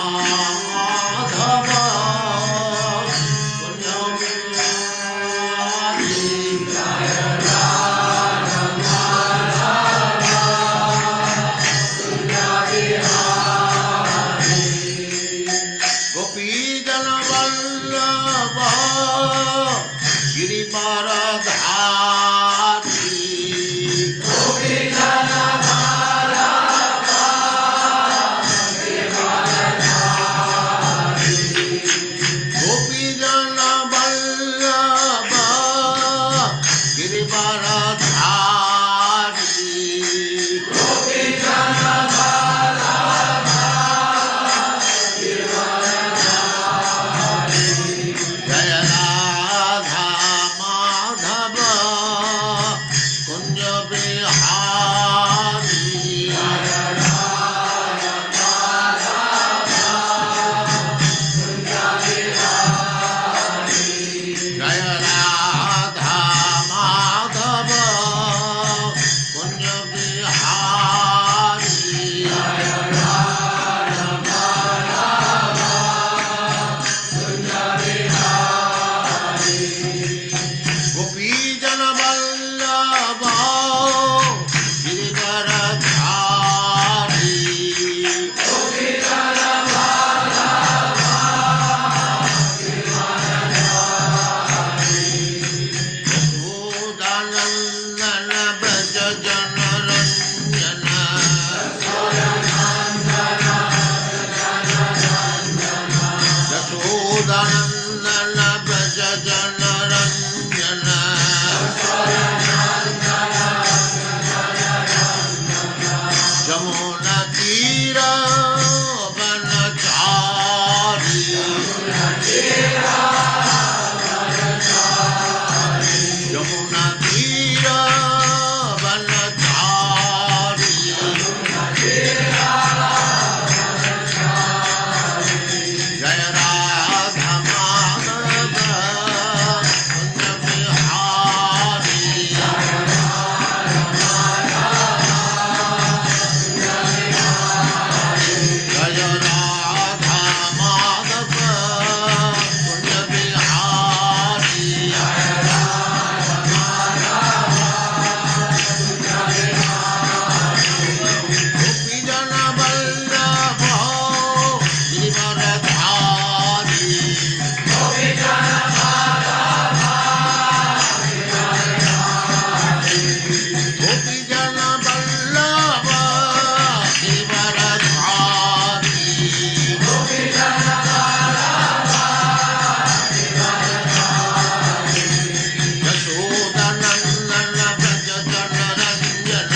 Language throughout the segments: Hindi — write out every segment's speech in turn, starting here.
माधव कुंज गोपीजन वल्लभ गिरिवरधारी गोपीजन वल्लभ गिरिवरधारी जय राधा माधव कुंज बिहारी जय राधा माधव कुंज बिहारी गोपीजन वल्लभ गिरिवरधारी यशोदानंदन ब्रज जन रंजन यशोदानंदन ब्रज जन रंजन जमुना तीर वनचारी यमुना तीर वनचारी जय राधा माधव कुंज बिहारी जय राधा माधव कुंज बिहारी गोपीजन वल्लभ गिरिवरधारी गोपीजन वल्लभ गिरिवरधारी यशोदानंदन ब्रज जन रंजन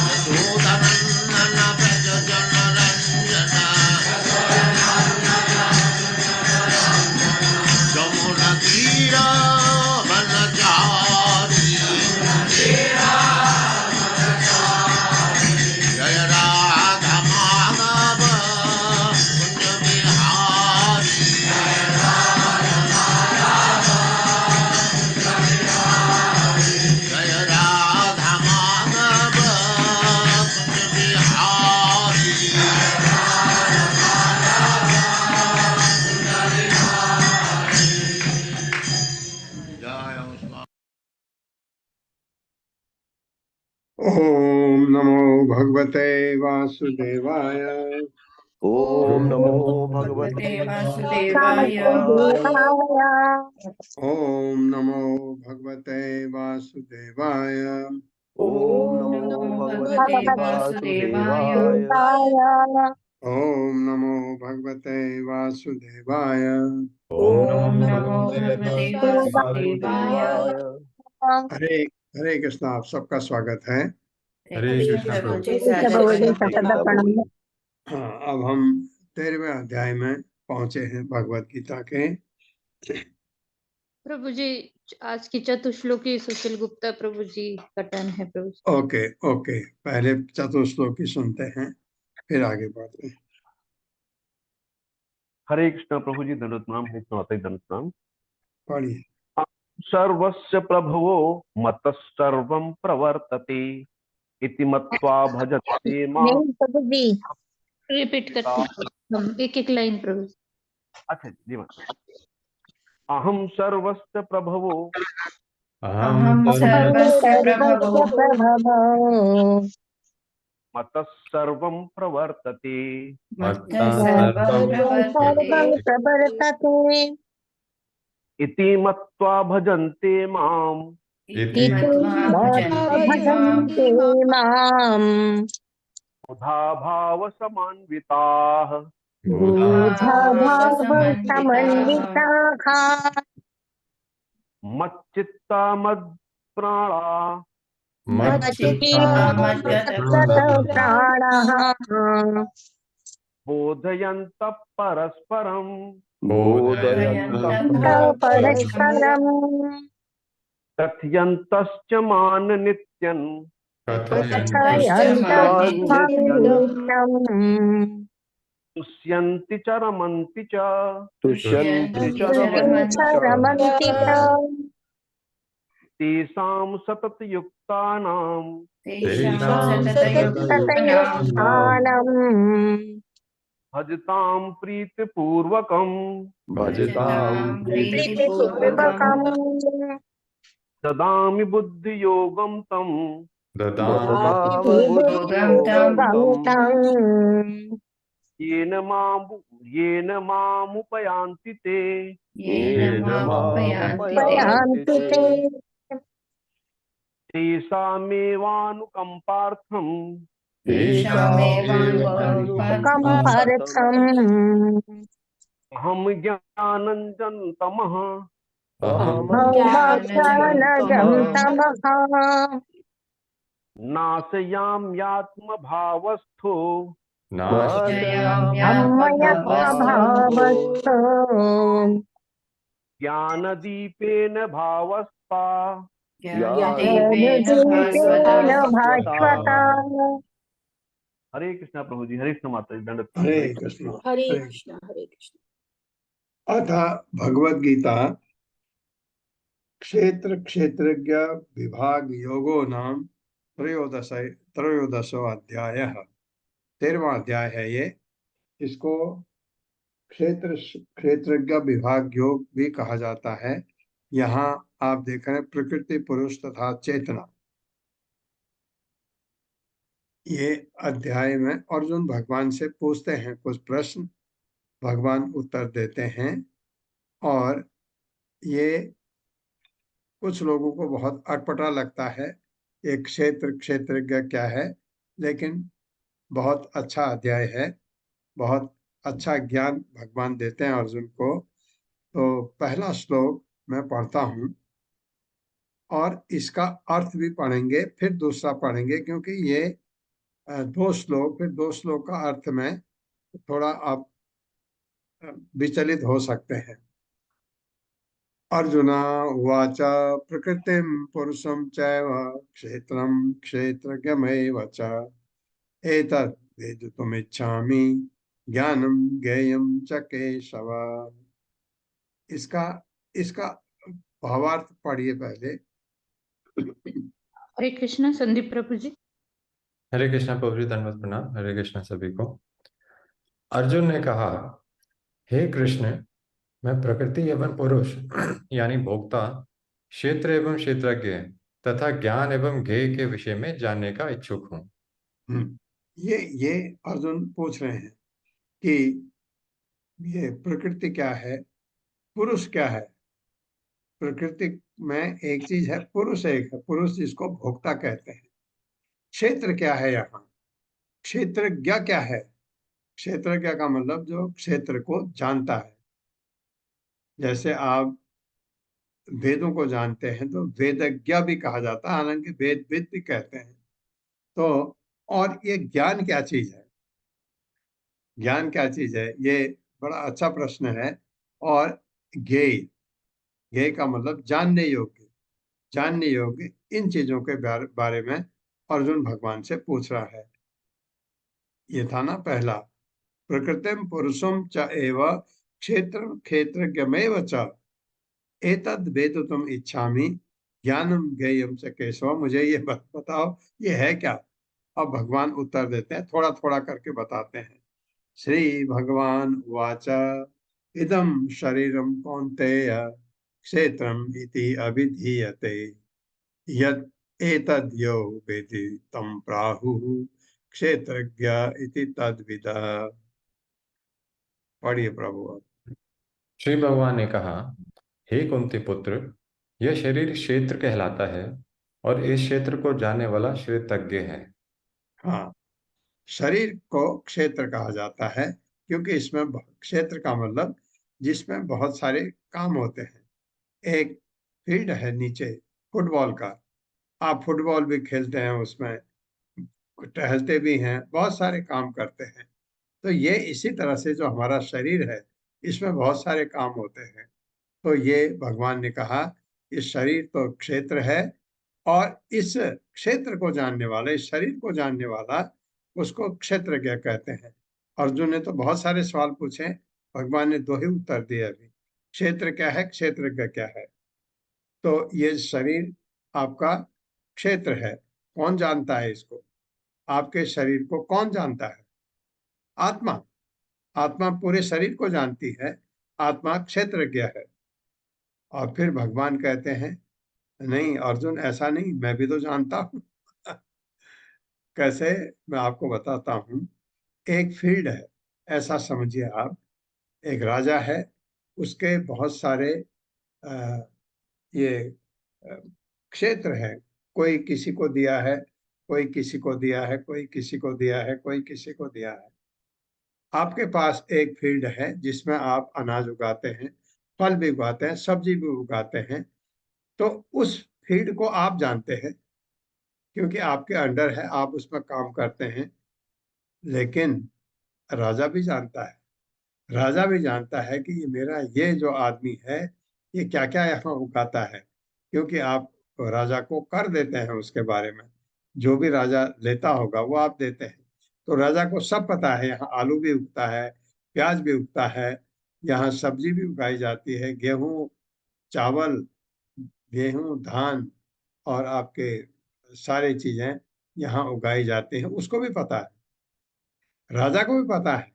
यशोदानंदन ब्रज जन रंजन जमुना तीर वनचारी जय राधा माधव कुंज बिहारी जय राधा माधव कुंज बिहारी जय उस्मान ओम नमो भगवते वासुदेवाय ओम नमो भगवते वासुदेवाय। ओम नमो भगवते वासुदेवाय ओम नमो भगवते वासुदेवाय। ओम नमो भगवते वासुदेवाय ओम नमो भगवते वासुदेवाय। हरे हरे कृष्ण। आप सबका स्वागत है। हरे कृष्ण प्रभु प्रभु। जी प्रणाम। हाँ, अब हम 13वें अध्याय में पहुंचे हैं भगवत गीता के। प्रभु जी आज की चतुश्लोकी सुशील गुप्ता प्रभु जी का टर्न है प्रभु जी। ओके ओके, पहले चतुश्लोकी सुनते हैं फिर आगे बढ़ते हैं। हरे कृष्ण प्रभु जी, दंडवत प्रणाम। हरे कृष्ण माता जी, दंडवत प्रणाम। पढ़िए। सर्वस्य प्रभवो मतः सर्वं प्रवर्तते इति मत्वा भजते मां। नहीं प्रभु जी। रिपीट करते हैं हम एक एक लाइन प्रभु जी। अच्छा जी माता। अहम सर्वस्य प्रभवो अहम सर्वस्य प्रभवो प्रभवो मतः सर्वं प्रवर्तते। मत्तः सर्वं प्रवर्तते सर्वं प्रवर्तते इति मत्वा भजन्ते माम्। इति इति मत्वा भजन्ते माम् भजन्ते माम् बुधा भाव समान्विताः। बुधा भाव समन्विताः समन्विताः मच्चित्ता मद्प्राणा मच्चित्ता प्राणः बोधयन्तः परस्परम् बोधयन्तः परस्परम् कथयन्तश्च मान् नित्यम्। कथयन्तम् तुष्यन्ति च रमन्ति च। तुष्यन्ति च रमन्ति च रमन्ति च तेषां सततयुक्तानां तेषां सततयुक्तानां ततयुक्तानम् भजतां प्रीतिपूर्वकम्। भजतां प्रीतिपूर्वकम् प्रीतिपूर्वकम् ददामि बुद्धियोगं तम्। ददामि बुद्धियोगं बुद्धियोगं तम् येन मामुपयान्ति ते। येन मामुपयान्ति ते पयान्ति ते तेषामेवानुकम्पार्थम् कम्पार्थम् अहं ज्ञानञ्जन तमः भौमज्ञानजं तमः नाशयाम्यात्मभावस्थो अम्मयत्वभावस्थो ज्ञानदीपेन भावस्ता। ज्ञानदीपेन दीपेन भास्वता। भास्वता हरे कृष्णा प्रभु जी। हरे कृष्ण माता जी। दंडवत हरे प्रणाम। कृष्ण हरे हरे कृष्ण हरे कृष्ण। अथ भगवद गीता क्षेत्र क्षेत्रज्ञ विभाग योगो नाम त्रयोदशो अध्याय। 13वां अध्याय है ये। इसको क्षेत्र क्षेत्रज्ञ विभाग योग भी कहा जाता है। यहाँ आप देख रहे हैं प्रकृति पुरुष तथा चेतना। ये अध्याय में अर्जुन भगवान से पूछते हैं कुछ प्रश्न, भगवान उत्तर देते हैं। और ये कुछ लोगों को बहुत अटपटा लगता है एक क्षेत्रज्ञ क्या है, लेकिन बहुत अच्छा अध्याय है। बहुत अच्छा ज्ञान भगवान देते हैं अर्जुन को। तो पहला श्लोक मैं पढ़ता हूँ और इसका अर्थ भी पढ़ेंगे, फिर दूसरा पढ़ेंगे, क्योंकि ये 2 श्लोक, फिर 2 श्लोक का अर्थ में थोड़ा आप विचलित हो सकते हैं। अर्जुन उवाच प्रकृतिं पुरुषं चैव क्षेत्रं क्षेत्रज्ञमेव च एतद् वेदितुमिच्छामि ज्ञानं ज्ञेयं च केशव। इसका इसका भावार्थ पढ़िए पहले। हरे कृष्णा संदीप प्रभु जी। हरे कृष्णा प्रभु जी, दंडवत प्रणाम। हरे कृष्णा सभी को। अर्जुन ने कहा, हे कृष्ण, मैं प्रकृति एवं पुरुष यानी भोक्ता, क्षेत्र एवं क्षेत्रज्ञ तथा ज्ञान एवं ज्ञेय के विषय में जानने का इच्छुक हूँ। ये अर्जुन पूछ रहे हैं कि ये प्रकृति क्या है, पुरुष क्या है। प्रकृति में एक चीज है, पुरुष एक है, पुरुष जिसको भोक्ता कहते हैं। क्षेत्र क्या है, यहाँ क्षेत्रज्ञ क्या है। क्षेत्रज्ञ का मतलब जो क्षेत्र को जानता है। जैसे आप वेदों को जानते हैं तो वेदज्ञ भी कहा जाता है, हालांकि वेद भी कहते हैं। तो और ये ज्ञान क्या चीज है, ज्ञान क्या चीज है, ये बड़ा अच्छा प्रश्न है। और ज्ञेय का मतलब जानने योग्य, जानने योग्य। इन चीजों के बारे में अर्जुन भगवान से पूछ रहा है। ये था ना पहला, प्रकृतिम पुरुषम च एव क्षेत्र क्षेत्रज्ञमेव च एतद् वेदितुम इच्छामि ज्ञानम ज्ञेयम च केशव। मुझे ये बताओ, ये है क्या, अब भगवान उत्तर देते हैं, थोड़ा थोड़ा करके बताते हैं। श्री भगवान उवाच इदं शरीरं कौन्तेय क्षेत्रम् इति अभिधीयते यत् एतद् यो वेति तं प्राहुः क्षेत्रज्ञ इति तद्विदः। पढ़िए प्रभु। श्री भगवान ने कहा, हे कुंती पुत्र, यह शरीर क्षेत्र कहलाता है और इस क्षेत्र को जानने वाला क्षेत्रज्ञ है। हाँ, शरीर को क्षेत्र कहा जाता है क्योंकि इसमें क्षेत्र का मतलब जिसमें बहुत सारे काम होते हैं। एक फील्ड है नीचे फुटबॉल का, आप फुटबॉल भी खेलते हैं, उसमें टहलते भी हैं, बहुत सारे काम करते हैं। तो ये इसी तरह से जो हमारा शरीर है इसमें बहुत सारे काम होते हैं। तो ये भगवान ने कहा इस शरीर तो क्षेत्र है और इस क्षेत्र को जानने वाला, इस शरीर को जानने वाला, उसको क्षेत्रज्ञ कहते हैं। अर्जुन ने तो बहुत सारे सवाल पूछे, भगवान ने दो ही उत्तर दिए अभी। क्षेत्र क्या है, क्षेत्रज्ञ क्या है। तो ये शरीर आपका क्षेत्र है। कौन जानता है इसको? आपके शरीर को कौन जानता है? आत्मा। आत्मा पूरे शरीर को जानती है, आत्मा क्षेत्रज्ञ है। और फिर भगवान कहते हैं नहीं अर्जुन, ऐसा नहीं, मैं भी तो जानता हूँ। कैसे? मैं आपको बताता हूँ। एक फील्ड है, ऐसा समझिए आप। एक राजा है, उसके बहुत सारे अ, ये अ, क्षेत्र है। कोई किसी को दिया है, कोई किसी को दिया है, कोई किसी को दिया है, कोई किसी को दिया है। आपके पास एक फील्ड है जिसमें आप अनाज उगाते हैं, फल भी उगाते हैं, सब्जी भी उगाते हैं। तो उस फील्ड को आप जानते हैं क्योंकि आपके अंडर है, आप उसमें काम करते हैं। लेकिन राजा भी जानता है, राजा भी जानता है कि ये मेरा ये जो आदमी है ये क्या क्या यहाँ उगाता है, क्योंकि आप राजा को कर देते हैं उसके बारे में। जो भी राजा लेता होगा वो आप देते हैं। तो राजा को सब पता है, यहाँ आलू भी उगता है, प्याज भी उगता है, यहाँ सब्जी भी उगाई जाती है, गेहूं, चावल, गेहूं, धान और आपके सारी चीजें यहाँ उगाई जाती हैं, उसको भी पता है, राजा को भी पता है।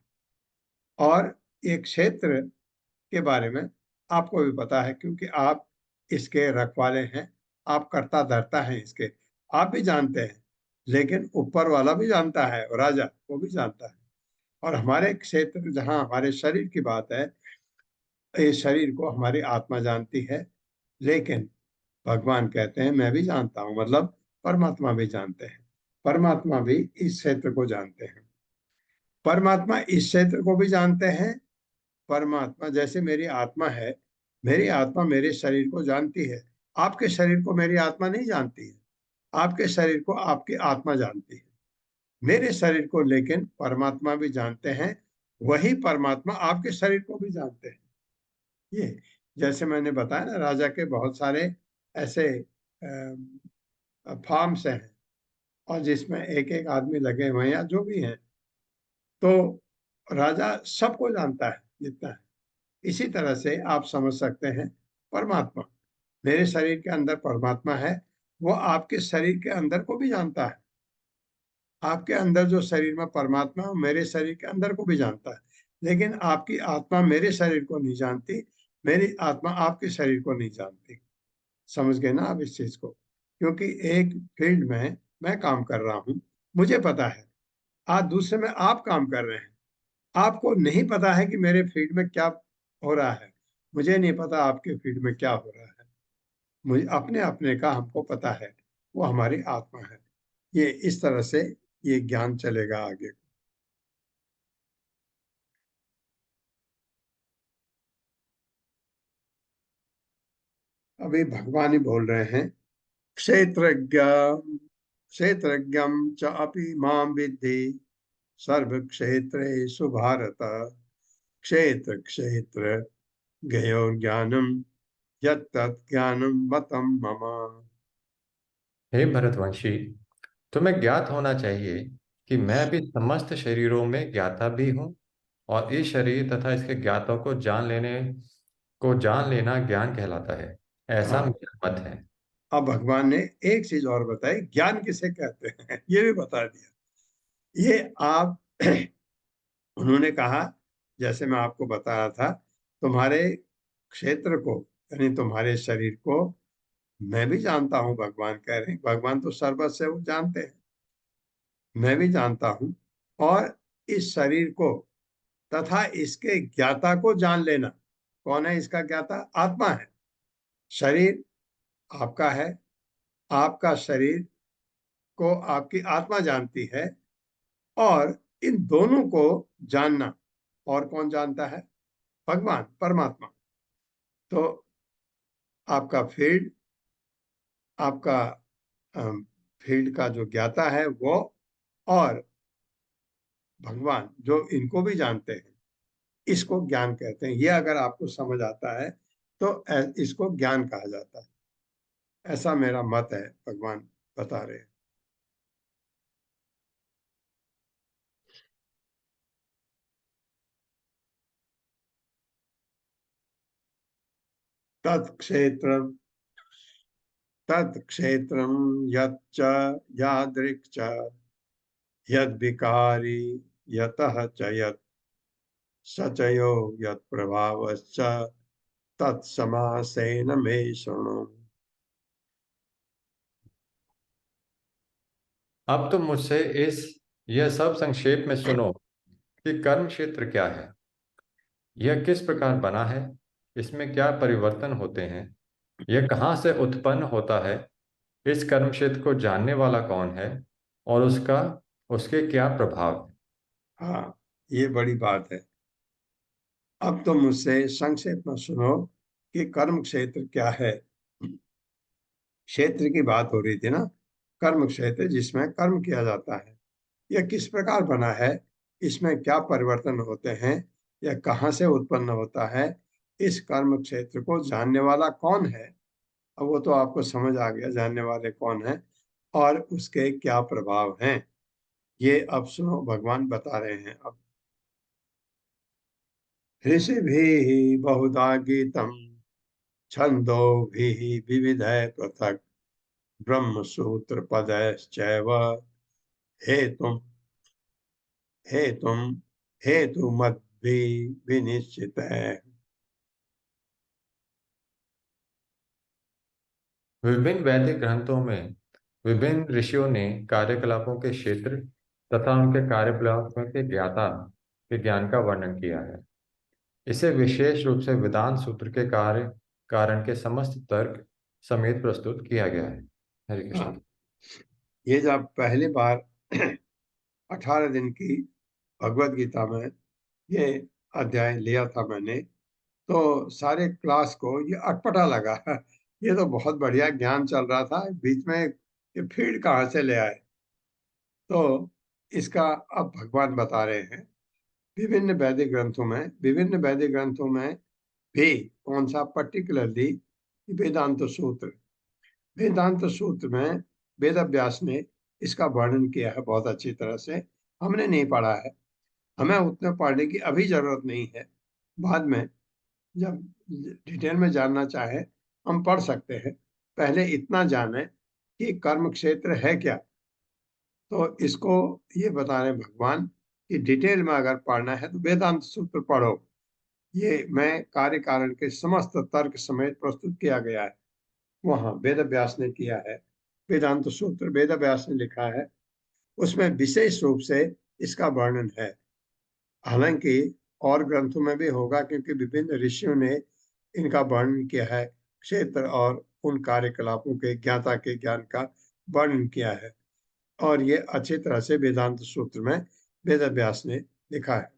और एक क्षेत्र के बारे में आपको भी पता है क्योंकि आप इसके रखवाले हैं, आप कर्ता धर्ता हैं इसके, आप भी जानते हैं। लेकिन ऊपर वाला भी जानता है, और राजा वो भी जानता है। और हमारे क्षेत्र, जहाँ हमारे शरीर की बात है, इस शरीर को हमारी आत्मा जानती है। लेकिन भगवान कहते हैं मैं भी जानता हूँ, मतलब परमात्मा भी जानते हैं, परमात्मा भी इस क्षेत्र को जानते हैं, परमात्मा इस क्षेत्र को भी जानते हैं। परमात्मा जैसे मेरी आत्मा है, मेरी आत्मा मेरे शरीर को जानती है। आपके शरीर को मेरी आत्मा नहीं जानती है, आपके शरीर को आपकी आत्मा जानती है। मेरे शरीर को लेकिन परमात्मा भी जानते हैं, वही परमात्मा आपके शरीर को भी जानते हैं। ये जैसे मैंने बताया ना, राजा के बहुत सारे ऐसे फार्म्स हैं और जिसमें एक एक आदमी लगे हुए हैं या जो भी हैं। तो राजा सबको जानता है जितना है। इसी तरह से आप समझ सकते हैं परमात्मा, मेरे शरीर के अंदर परमात्मा है, वो आपके शरीर के अंदर को भी जानता है। आपके अंदर जो शरीर में परमात्मा है, मेरे शरीर के अंदर को भी जानता है। लेकिन आपकी आत्मा मेरे शरीर को नहीं जानती, मेरी आत्मा आपके शरीर को नहीं जानती। समझ गए ना आप इस चीज को? क्योंकि एक फील्ड में मैं काम कर रहा हूँ, मुझे पता है, आज दूसरे में आप काम कर रहे हैं, आपको नहीं पता है कि मेरे फील्ड में क्या हो रहा है, मुझे नहीं पता आपके फील्ड में क्या हो रहा है। मुझे अपने अपने का हमको पता है, वो हमारी आत्मा है। ये इस तरह से ये ज्ञान चलेगा आगे। अभी भगवान ही बोल रहे हैं, क्षेत्रज्ञ क्षेत्रज्ञम च अपि मां विद्धि सर्व क्षेत्रेषु भारत क्षेत्र क्षेत्र ज्ञयो ज्ञानम यत् ज्ञानम मतम मम। हे भरतवंशी, तुम्हें ज्ञात होना चाहिए कि मैं भी समस्त शरीरों में ज्ञाता भी हूँ और इस शरीर तथा इसके ज्ञातों को जान लेना ज्ञान कहलाता है, ऐसा हाँ, मेरा मत है। अब भगवान ने एक चीज और बताई, ज्ञान किसे कहते हैं ये भी बता दिया। ये आप उन्होंने कहा, जैसे मैं आपको बता रहा था, तुम्हारे क्षेत्र को यानी तुम्हारे शरीर को मैं भी जानता हूं, भगवान कह रहे हैं। भगवान तो सर्वस्व है, वो जानते हैं, मैं भी जानता हूं। और इस शरीर को तथा इसके ज्ञाता को जान लेना। कौन है इसका ज्ञाता? आत्मा है। शरीर आपका है, आपका शरीर को आपकी आत्मा जानती है। और इन दोनों को जानना और कौन जानता है? भगवान, परमात्मा। तो आपका फील्ड, आपका फील्ड का जो ज्ञाता है वो, और भगवान जो इनको भी जानते हैं, इसको ज्ञान कहते हैं। ये अगर आपको समझ आता है तो इसको ज्ञान कहा जाता है। ऐसा मेरा मत है, भगवान बता रहे हैं। तत्क्षेत्र तत्क्षेत्रम यच्च यादृक् च यद्विकारी यतः च यत् सचयो यत्प्रभावश्च तत्समासेन मे शृणु। अब तुम मुझसे यह सब संक्षेप में सुनो कि कर्म क्षेत्र क्या है, यह किस प्रकार बना है, इसमें क्या परिवर्तन होते हैं, यह कहाँ से उत्पन्न होता है, इस कर्म क्षेत्र को जानने वाला कौन है और उसके क्या प्रभाव है। हाँ, ये बड़ी बात है। अब तो मुझसे संक्षेप में सुनो कि कर्म क्षेत्र क्या है। क्षेत्र की बात हो रही थी ना, कर्म क्षेत्र जिसमें कर्म किया जाता है, यह किस प्रकार बना है, इसमें क्या परिवर्तन होते हैं, यह कहाँ से उत्पन्न होता है, इस कर्म क्षेत्र को जानने वाला कौन है। अब वो तो आपको समझ आ गया, जानने वाले कौन है और उसके क्या प्रभाव हैं। ये अब सुनो, भगवान बता रहे हैं। अब ऋषिभिः बहुधा गीतम् छन्दोभिः विविधैः पृथक् ब्रह्मसूत्रपदैश्चैव हेतुम् हेतुमद्भिः विनिश्चितैः। विभिन्न वैदिक ग्रंथों में विभिन्न ऋषियों ने कार्यकलापों के क्षेत्र तथा उनके कार्यकलापों के ज्ञाता के ज्ञान का वर्णन किया है। इसे विशेष रूप से वेदांत सूत्र के कार्य कारण के समस्त तर्क समेत प्रस्तुत किया गया है। हरे कृष्ण। हाँ, ये जब पहली बार 18 दिन की भगवत गीता में ये अध्याय लिया था मैंने, तो सारे क्लास को ये अटपटा लगा। ये तो बहुत बढ़िया ज्ञान चल रहा था, बीच में ये फील्ड कहाँ से ले आए। तो इसका अब भगवान बता रहे हैं। विभिन्न वैदिक ग्रंथों में भी कौन सा, पर्टिकुलरली वेदांत सूत्र। वेदांत सूत्र में वेद व्यास ने इसका वर्णन किया है बहुत अच्छी तरह से। हमने नहीं पढ़ा है, हमें उतने पढ़ने की अभी जरूरत नहीं है। बाद में जब डिटेल में जानना चाहे हम पढ़ सकते हैं। पहले इतना जाने कि कर्म क्षेत्र है क्या। तो इसको ये बता रहे भगवान कि डिटेल में अगर पढ़ना है तो वेदांत सूत्र पढ़ो। ये मैं कार्य कारण के समस्त तर्क समेत प्रस्तुत किया गया है, वहाँ वेद व्यास ने किया है। वेदांत सूत्र वेद व्यास ने लिखा है, उसमें विशेष रूप से इसका वर्णन है। हालांकि और ग्रंथों में भी होगा, क्योंकि विभिन्न ऋषियों ने इनका वर्णन किया है। क्षेत्र और उन कार्यकलापों के ज्ञाता के ज्ञान का वर्णन किया है, और ये अच्छी तरह से वेदांत सूत्र में वेद व्यास ने लिखा है।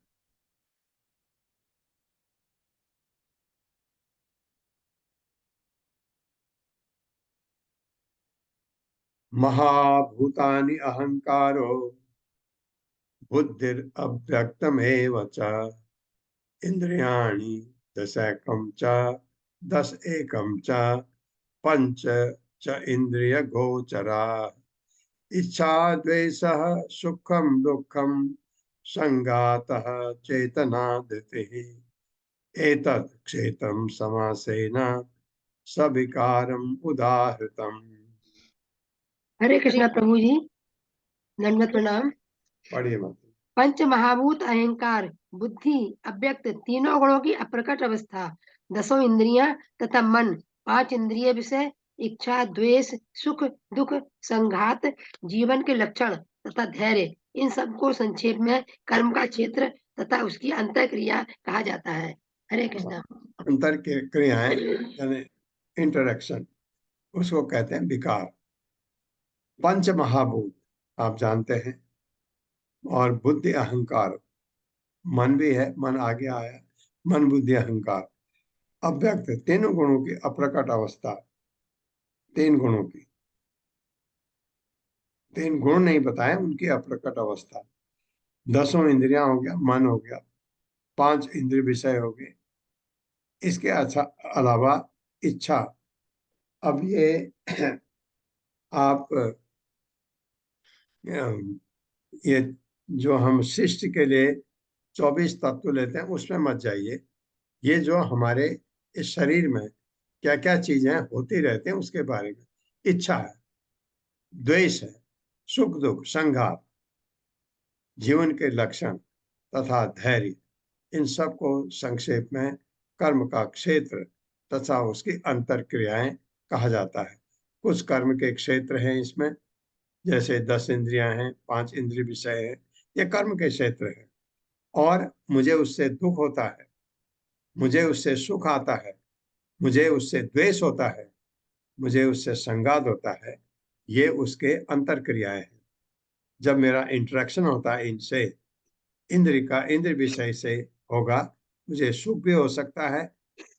महाभूतानि अहंकारो बुद्धिर अव्यक्तमेव च इंद्रियाणि दशैकं च दश एकं च पंच च इंद्रिय गोचरा इच्छा द्वेषः सुखम दुखम संगातः चेतना धृतिः एतत् क्षेत्रं समासेन सविकारम उदाहृतम। हरे कृष्णा प्रभु जी, दंडवत प्रणाम। पढ़िए मत। पंच महाभूत अहंकार, बुद्धि, अव्यक्त, तीनों गुणों की अप्रकट अवस्था, 10 इंद्रियां तथा मन, 5 इंद्रिय विषय, इच्छा, द्वेष, सुख दुख, संघात, जीवन के लक्षण तथा धैर्य, इन सबको संक्षेप में कर्म का क्षेत्र तथा उसकी अंतर क्रिया कहा जाता है। हरे कृष्णा। अंतर के क्रियाएं यानी इंटरेक्शन, उसको कहते हैं विकार। पंच महाभूत आप जानते हैं, और बुद्धि अहंकार, मन भी है, मन आगे आया, मन बुद्धि अहंकार। अव्यक्त, तीनों गुणों की अप्रकट अवस्था, 3 गुणों की, 3 गुण नहीं बताए, उनकी अप्रकट अवस्था। 10 इंद्रियां हो गया, मन हो गया, 5 इंद्रिय विषय हो गए, इसके अच्छा अलावा इच्छा। अब ये आप ये जो हम शिष्ट के लिए 24 तत्व लेते हैं उसमें मत जाइए। ये जो हमारे इस शरीर में क्या क्या चीजें होती रहती हैं उसके बारे में। इच्छा है, द्वेष है, सुख दुख, संघात, जीवन के लक्षण तथा धैर्य, इन सब को संक्षेप में कर्म का क्षेत्र तथा उसकी अंतर क्रियाएं कहा जाता है। कुछ कर्म के क्षेत्र हैं इसमें, जैसे 10 इंद्रियां हैं, 5 इंद्रिय विषय है, ये कर्म के क्षेत्र है। और मुझे उससे दुख होता है, मुझे उससे सुख आता है, मुझे उससे द्वेष होता है, मुझे उससे संघात होता है, ये उसके अंतर क्रियाएं हैं। जब मेरा इंटरेक्शन होता है इनसे, इंद्र विषय से होगा, मुझे सुख भी हो सकता है,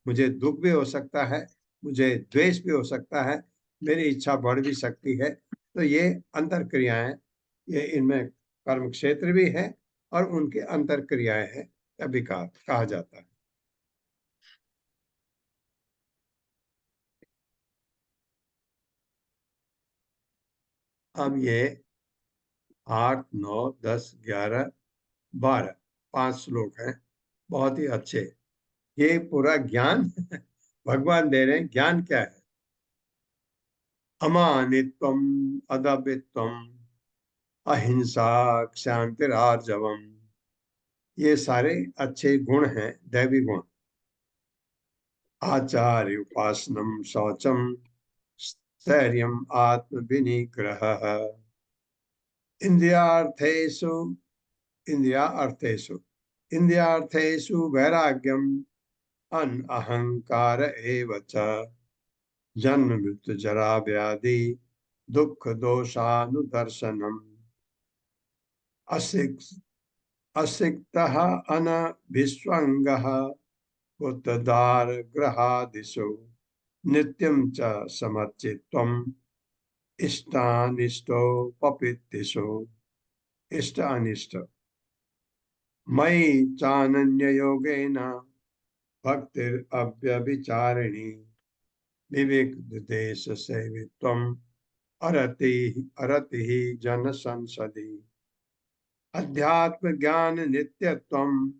मुझे दुख भी हो सकता है, मुझे द्वेष भी हो सकता है, मेरी इच्छा बढ़ भी सकती है। तो ये अंतर क्रियाएं, ये इनमें कर्म क्षेत्र भी है और उनके अंतर क्रियाएं हैं, या विकार कहा जाता है। अब ये 8, 9, 10, 11, 12 5 श्लोक हैं, बहुत ही अच्छे। ये पूरा ज्ञान भगवान दे रहे हैं। ज्ञान क्या है? अमानित्वम, अदम्भित्वम, अहिंसा, क्षांतिरार्जवम, ये सारे अच्छे गुण हैं, दैवी गुण। आचार्य उपासनम, शौचम, स्थैर्यम, आत्म विनिग्रह, इंद्रियार्थेषु इंद्रियार्थेषु वैराग्यम, अहंकार एव च, जन्म मृत्यु जरा व्याधि दुख दोषानुदर्शनम, असिक्तः अनभिस्वंगः, उत्तदार ग्रहादिषु, नित्यं च समचित्तम्, इष्टानिष्टोपपत्तिषु, इष्ट अनिष्ट, मयि चानन्ययोगेन भक्तिरव्यभिचारिणी, विवेक देश सेवित्वम्, अरति जन संसदि, अध्यात्म ज्ञान नित्यत्वम्,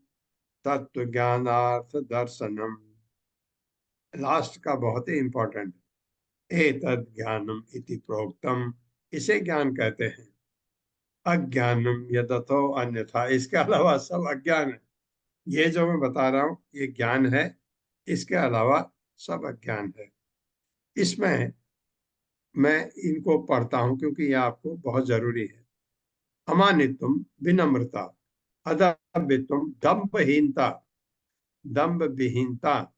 तत्व ज्ञानार्थ दर्शनम। लास्ट का बहुत ही इंपॉर्टेंट, एतद् ज्ञानम इति प्रोक्तम, इसे ज्ञान कहते हैं। अज्ञानम यदथो अन्यथा, इसके अलावा सब अज्ञान है। ये जो मैं बता रहा हूँ ये ज्ञान है, इसके अलावा सब अज्ञान है। इसमें मैं इनको पढ़ता हूँ क्योंकि ये आपको बहुत जरूरी है। अमानित्वम, विनम्रता, अदम्भित्वम, दम्भहीनता, दम्भ विहीनता,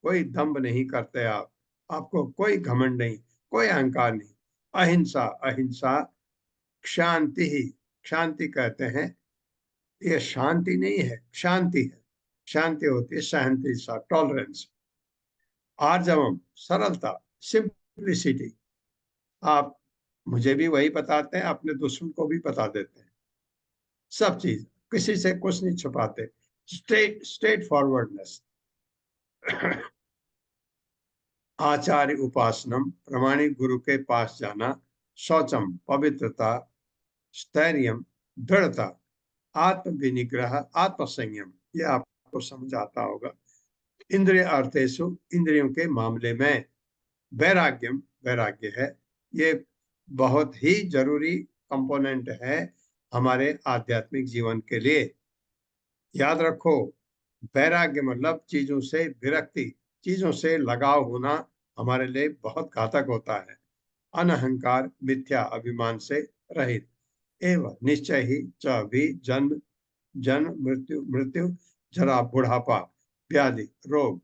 कोई दम्भ नहीं करते आप, आपको कोई घमंड नहीं, कोई अहंकार नहीं। अहिंसा, अहिंसा, क्षांति ही, क्षांति कहते हैं, ये शांति नहीं है, शांति है। शांति होती है सहनती सा, टॉलरेंस। आर्जवम, सरलता, सिंप्लिसिटी, आप मुझे भी वही बताते हैं, अपने दुश्मन को भी बता देते हैं सब चीज, किसी से कुछ नहीं छुपाते। Straight forwardness. आचार्य उपासनम, प्रमाणिक गुरु के पास जाना। शौचम, पवित्रता। स्थैर्यम, दृढ़ता। आत्म विनिग्रह, आत्म संयम, ये आपको समझ आता होगा। इंद्रिय अर्थेषु, इंद्रियों के मामले में। वैराग्यम, वैराग्य है, ये बहुत ही जरूरी कंपोनेंट है हमारे आध्यात्मिक जीवन के लिए। याद रखो, वैराग्य मतलब चीजों से विरक्ति, चीजों से लगाव होना हमारे लिए बहुत घातक होता है। अनहंकार, मिथ्या अभिमान से रहित, एवं निश्चय ही च भी जन्म जन्म मृत्यु मृत्यु जरा बुढ़ापा व्याधि रोग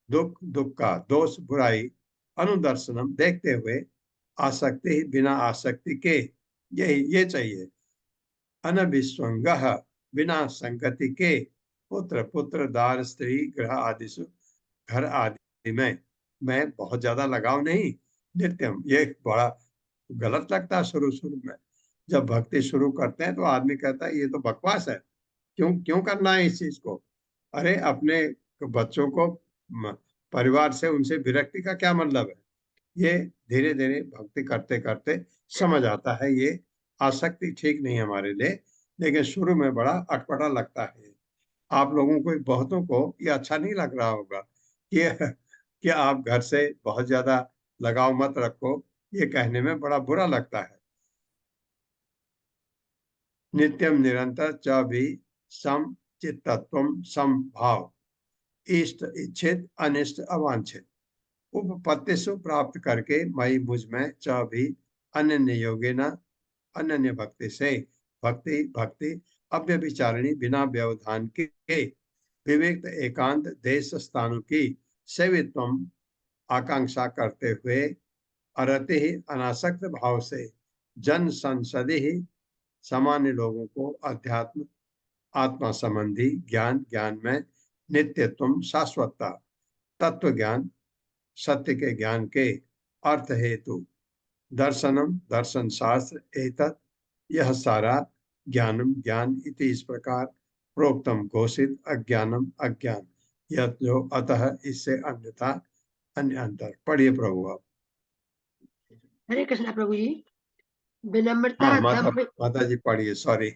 दुख दुख का दोष बुराई अनुदर्शनम देखते हुए आसक्ति ही बिना आसक्ति के, यही ये चाहिए। अनभिस्वंग बिना संगति के, पुत्र पुत्र दार स्त्री ग्रह आदिषु घर आदि में मैं बहुत ज्यादा लगाव नहीं। नित्यम, ये बड़ा गलत लगता है शुरू शुरू में। जब भक्ति शुरू करते हैं तो आदमी कहता है ये तो बकवास है, क्यों क्यों करना है इस चीज को। अरे अपने बच्चों को परिवार से उनसे विरक्ति का क्या मतलब है। ये धीरे धीरे भक्ति करते करते समझ आता है ये आसक्ति ठीक नहीं है हमारे लिए, लेकिन शुरू में बड़ा अटपटा लगता है। आप लोगों को, बहुतों को ये अच्छा नहीं लग रहा होगा कि आप घर से बहुत ज्यादा लगाव मत रखो, ये कहने में बड़ा बुरा लगता है। नित्यम निरंतर च भी सम चित्तत्वम सम भाव, इष्ट इच्छित अनिष्ट अवांछित, उपपत्तिषु प्राप्त करके मई मुझ में च भी अनन्य योगेन, अनन्य भक्ति से, भक्ति भक्ति अव्यभिचारिणी बिना व्यवधान के विवेक एकांत देश स्थानों की सेवित्वम आकांक्षा करते हुए अरति ही अनासक्त भाव से जन संसदि ही सामान्य लोगों को अध्यात्म आत्मा संबंधी ज्ञान, ज्ञान में नित्यत्व शाश्वतता, तत्व ज्ञान, सत्य के ज्ञान के अर्थ हेतु दर्शनम दर्शन शास्त्र एतत्, यह सारा ज्ञानम ज्ञान इति इस प्रकार प्रोक्तम घोषित अज्ञानम अज्ञान, यह जो अतः इससे अन्यथा अन्य अंतर। पढ़िए प्रभु आप। हरे कृष्णा प्रभु जी। विनम्रता हाँ दम्भ, माता जी पढ़िए, सॉरी।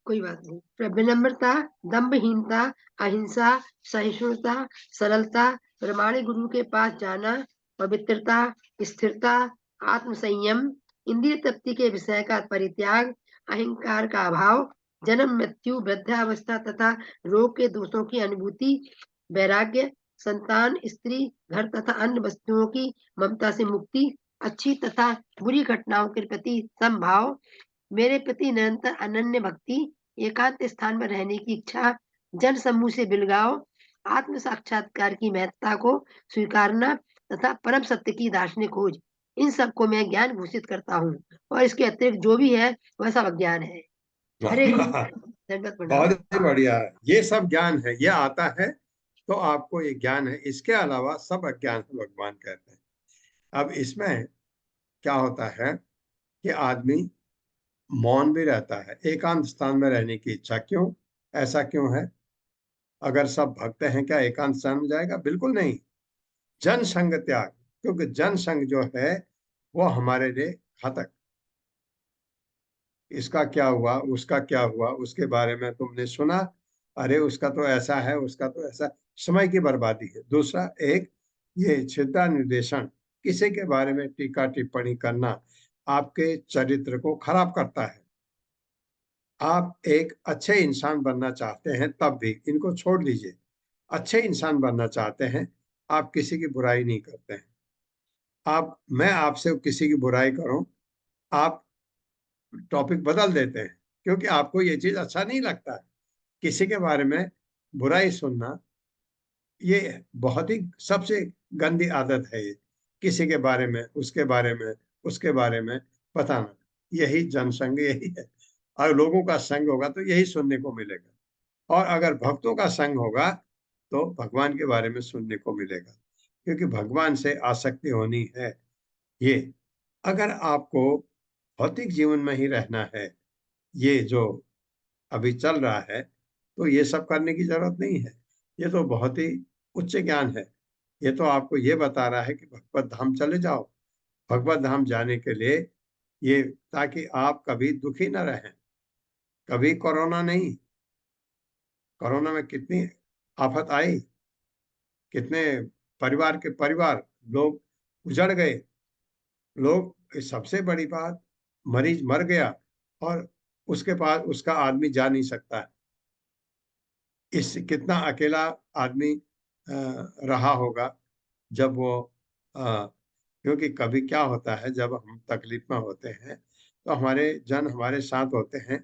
कोई बात नहीं। विनम्रता, दम्भहीनता, अहिंसा, सहिष्णुता, सरलता, प्रमाणिक गुरु के पास जाना, पवित्रता, स्थिरता, आत्मसंयम, इंद्रिय तृप्ति के विषय का परित्याग, अहंकार का अभाव, जन्म मृत्यु वृद्धावस्था तथा रोग के दोषों की अनुभूति, वैराग्य, संतान, स्त्री, घर तथा अन्य वस्तुओं की ममता से मुक्ति, अच्छी तथा बुरी घटनाओं के प्रति समभाव, मेरे प्रति निरंतर अनन्य भक्ति, एकांत स्थान में रहने की इच्छा, जन समूह से बिलगाव, आत्म साक्षात्कार की महत्ता को स्वीकारना तथा परम सत्य की दार्शनिक खोज, इन सब को मैं ज्ञान घोषित करता हूँ, और इसके अतिरिक्त जो भी है वह सब अज्ञान है। हरे धन्यवाद प्रणाम। बहुत ही बढ़िया है, ये सब ज्ञान है, ये आता है तो आपको ये ज्ञान है, इसके अलावा सब अज्ञान है, भगवान कहते हैं। अब इसमें क्या होता है कि आदमी मौन भी रहता है, एकांत स्थान में रहने की इच्छा। क्यों, ऐसा क्यों है? अगर सब भक्त हैं क्या एकांत स्थान में जाएगा? बिल्कुल नहीं। जन संग त्याग, क्योंकि जन संग जो है वो हमारे लिए घातक। इसका क्या हुआ, उसका क्या हुआ, उसके बारे में तुमने सुना, अरे उसका तो ऐसा है, उसका तो ऐसा, समय की बर्बादी है। दूसरा, एक ये छिद्रा निर्देशन, किसी के बारे में टीका टिप्पणी करना आपके चरित्र को खराब करता है। आप एक अच्छे इंसान बनना चाहते हैं तब भी इनको छोड़ दीजिए। अच्छे इंसान बनना चाहते हैं, आप किसी की बुराई नहीं करते हैं। मैं आपसे किसी की बुराई करूं, आप टॉपिक बदल देते हैं, क्योंकि आपको ये चीज अच्छा नहीं लगता है। किसी के बारे में बुराई सुनना ये बहुत ही सबसे गंदी आदत है। ये किसी के बारे में, उसके बारे में, उसके बारे में बताना, यही जनसंग यही है। और लोगों का संग होगा तो यही सुनने को मिलेगा, और अगर भक्तों का संग होगा तो भगवान के बारे में सुनने को मिलेगा, क्योंकि भगवान से आसक्ति होनी है। ये अगर आपको भौतिक जीवन में ही रहना है, ये जो अभी चल रहा है, तो ये सब करने की जरूरत नहीं है। ये तो बहुत ही उच्च ज्ञान है। ये तो आपको ये बता रहा है कि भगवत धाम चले जाओ। भगवत धाम जाने के लिए ये, ताकि आप कभी दुखी न रहें, कभी कोरोना नहीं। कोरोना में कितनी आफत आई, कितने परिवार के परिवार लोग उजड़ गए लोग। सबसे बड़ी बात, मरीज मर गया और उसके पास उसका आदमी जा नहीं सकता है। इस कितना अकेला आदमी रहा होगा जब वो क्योंकि कभी क्या होता है, जब हम तकलीफ में होते हैं तो हमारे जन हमारे साथ होते हैं,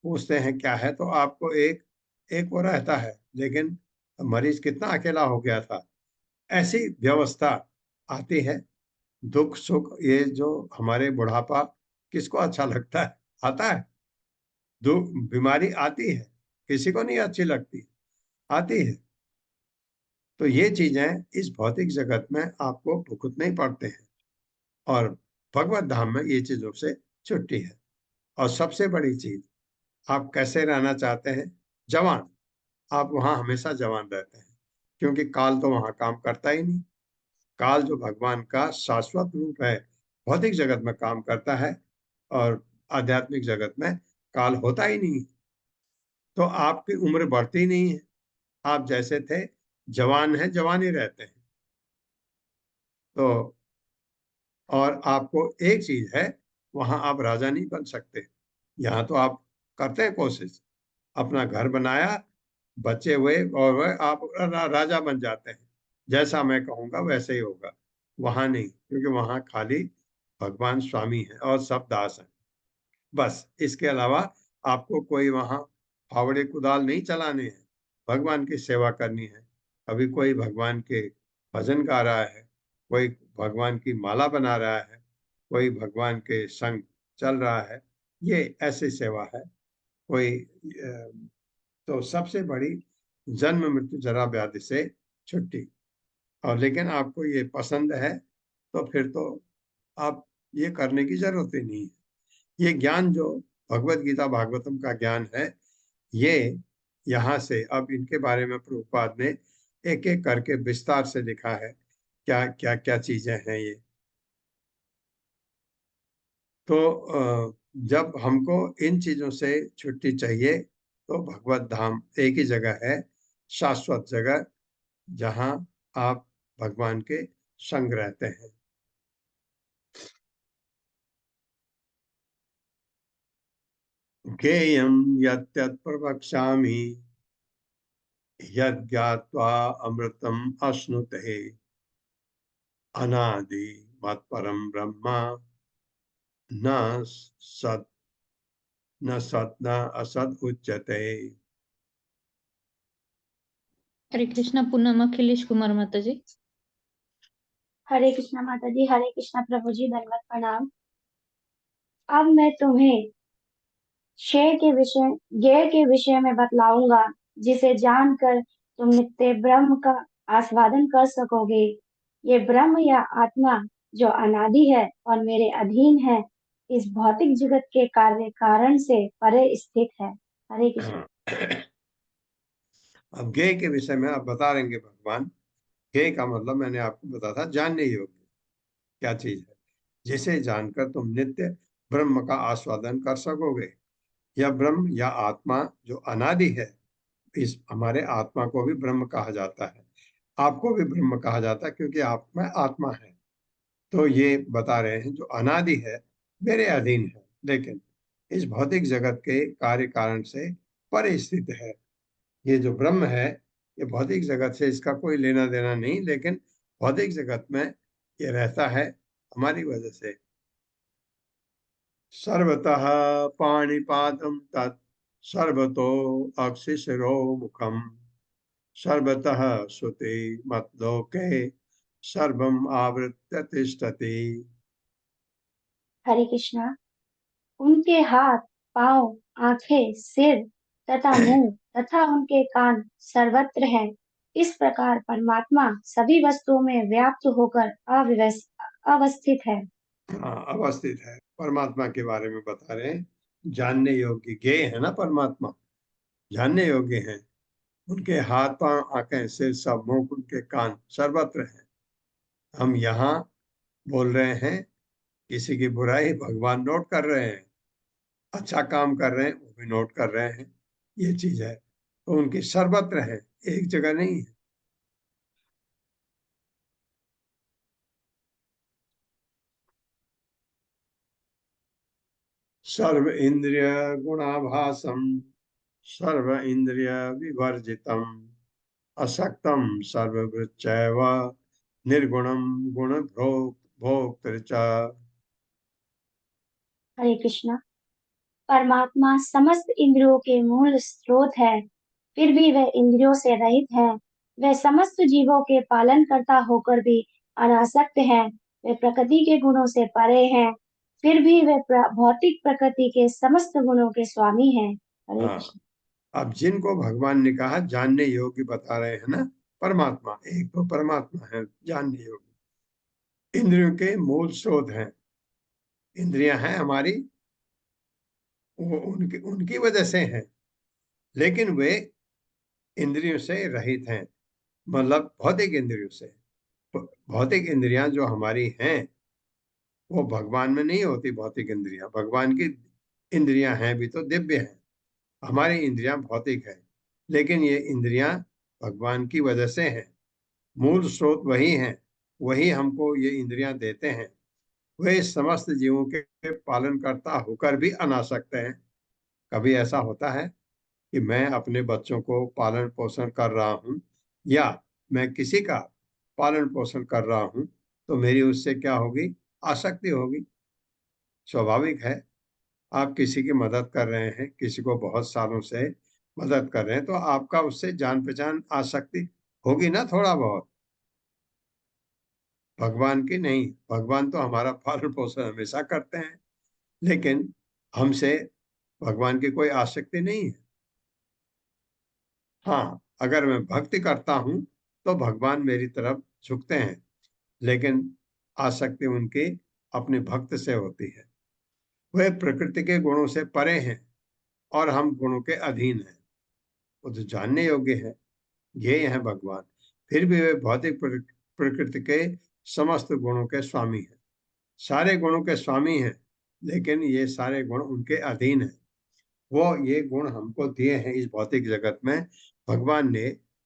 पूछते हैं क्या है, तो आपको एक एक वो रहता है, लेकिन मरीज कितना अकेला हो गया था। ऐसी व्यवस्था आती है। दुख सुख ये जो हमारे बुढ़ापा किसको अच्छा लगता है, आता है। दुख बीमारी आती है, किसी को नहीं अच्छी लगती, आती है। तो ये चीजें इस भौतिक जगत में आपको भुगतने ही पड़ते हैं, और भगवत धाम में ये चीजों से छुट्टी है। और सबसे बड़ी चीज, आप कैसे रहना चाहते हैं, जवान, आप वहां हमेशा जवान रहते हैं, क्योंकि काल तो वहां काम करता ही नहीं। काल जो भगवान का शाश्वत रूप है, भौतिक जगत में काम करता है, और आध्यात्मिक जगत में काल होता ही नहीं। तो आपकी उम्र बढ़ती नहीं है, आप जैसे थे जवान हैं, जवान ही रहते हैं। तो और आपको एक चीज है, वहां आप राजा नहीं बन सकते। यहाँ तो आप करते हैं कोशिश, अपना घर बनाया, बच्चे हुए, और वह आप राजा बन जाते हैं, जैसा मैं कहूंगा वैसे ही होगा। वहां नहीं, क्योंकि वहां खाली भगवान स्वामी है और सब दास हैं, बस। इसके अलावा आपको कोई वहां फावड़े कुदाल नहीं चलाने हैं, भगवान की सेवा करनी है। अभी कोई भगवान के भजन गा रहा है, कोई भगवान की माला बना रहा है, कोई भगवान के संग चल रहा है, ये ऐसी सेवा है। कोई तो सबसे बड़ी जन्म मृत्यु जरा व्याधि से छुट्टी। और लेकिन आपको ये पसंद है तो फिर तो आप ये करने की जरूरत ही नहीं है। ये ज्ञान जो भगवत गीता भागवतम का ज्ञान है, ये यहाँ से अब इनके बारे में प्रभुपाद ने एक एक करके विस्तार से लिखा है, क्या क्या क्या चीजें हैं ये। तो जब हमको इन चीजों से छुट्टी चाहिए, तो भगवत धाम एक ही जगह है, शाश्वत जगह, जहाँ आप भगवान के संग रहते हैं। ज्ञेयं यत् प्रवक्ष्यामि यद् ज्ञात्वा अमृतम् अश्नुते अनादि मत्परम ब्रह्म न सत् न सत् न असत् उच्यते। हरे कृष्णा। पूनम अखिलेश कुमार माता जी। हरे कृष्णा माता जी, हरे कृष्णा प्रभु जी, दंडवत प्रणाम। अब मैं तुम्हें ज्ञेय के विषय में बतलाऊंगा, जिसे जानकर तुम नित्य ब्रह्म का आस्वादन कर सकोगे। ये ब्रह्म या आत्मा जो अनादि है और मेरे अधीन है, इस भौतिक जगत के कार्य कारण से परे स्थित है। हरे कृष्ण। अब ज्ञेय के विषय में आप बता रहेंगे भगवान। ज्ञेय का मतलब मैंने आपको बताया था, जानने योग्य क्या चीज है, जिसे जानकर तुम नित्य ब्रह्म का आस्वादन कर सकोगे। यह ब्रह्म या आत्मा जो अनादि है, इस हमारे आत्मा को भी ब्रह्म कहा जाता है, आपको भी ब्रह्म कहा जाता है, क्योंकि आप में आत्मा है। तो ये बता रहे हैं जो अनादि है, मेरे अधीन है, लेकिन इस भौतिक जगत के कार्य कारण से पर स्थित है। ये जो ब्रह्म है, ये भौतिक जगत से इसका कोई लेना देना नहीं, लेकिन भौतिक जगत में ये रहता है हमारी वजह से। सर्वतः पाणिपादं तत् सर्वतो अक्षिशिरो मुखम सर्वतः श्रुति मत्लोके सर्वम आवृत्य तिष्ठति। हरे कृष्णा। उनके हाथ, पांव, आंखें, सिर तथा मुंह तथा उनके कान सर्वत्र हैं। इस प्रकार परमात्मा सभी वस्तुओं में व्याप्त होकर अवस्थित है। हाँ, अवस्थित है। परमात्मा के बारे में बता रहे हैं, जानने योग्य ज्ञेय है ना परमात्मा, जानने योग्य हैं। उनके हाथ पांव आंखें सिर सब मुंह उनके कान सर्वत्र हैं। हम यहाँ बोल रहे हैं, किसी की बुराई भगवान नोट कर रहे हैं, अच्छा काम कर रहे हैं वो भी नोट कर रहे हैं, ये चीज है। तो उनकी सर्वत्र है, एक जगह नहीं है। सर्व इंद्रिय गुणाभासम सर्व इंद्रिय विवर्जितम असक्तम सर्ववृच्चैव निर्गुणम गुण भोक्तृ च। हरे कृष्णा। परमात्मा समस्त इंद्रियों के मूल स्रोत है, फिर भी वह इंद्रियों से रहित है। वह समस्त जीवों के पालन करता होकर भी अनासक्त है। वे प्रकृति के गुणों से परे हैं, फिर भी वे भौतिक प्रकृति के समस्त गुणों के स्वामी हैं। हरे हाँ, कृष्ण। अब जिनको भगवान ने कहा जानने योग्य बता रहे हैं ना, परमात्मा, एक तो परमात्मा है जानने योग्य। इंद्रियों के मूल स्रोत हैं, इंद्रियां हैं हमारी, वो उनकी उनकी वजह से हैं, लेकिन वे इंद्रियों से रहित हैं, मतलब भौतिक इंद्रियों से। भौतिक इंद्रियां जो हमारी हैं वो भगवान में नहीं होती। भौतिक इंद्रियां भगवान की इंद्रियां हैं भी तो दिव्य हैं, हमारी इंद्रियां भौतिक है, लेकिन ये इंद्रियां भगवान की वजह से हैं। मूल स्रोत वही हैं, वही हमको ये इंद्रियां देते हैं। वे समस्त जीवों के पालन करता होकर भी अनासक्त हैं। कभी ऐसा होता है कि मैं अपने बच्चों को पालन पोषण कर रहा हूँ या मैं किसी का पालन पोषण कर रहा हूँ, तो मेरी उससे क्या होगी? आसक्ति होगी। स्वाभाविक है। आप किसी की मदद कर रहे हैं, किसी को बहुत सालों से मदद कर रहे हैं, तो आपका उससे जान पहचान आसक्ति होगी ना, थोड़ा बहुत। भगवान की नहीं, भगवान तो हमारा पालन पोषण हमेशा करते हैं, लेकिन हमसे भगवान की कोई आसक्ति नहीं है। हाँ, अगर मैं भक्ति करता हूँ तो भगवान मेरी तरफ झुकते हैं, लेकिन आसक्ति उनकी अपने भक्त से होती है। वे प्रकृति के गुणों से परे हैं और हम गुणों के अधीन हैं। वो तो जानने योग्य है, ये है भगवान, फिर भी वे भौतिक प्रकृति के समस्त गुणों के स्वामी हैं। सारे गुणों के स्वामी हैं, लेकिन ये सारे गुण उनके अधीन हैं। वो ये गुण हमको दिए हैं इस भौतिक जगत में, भगवान ने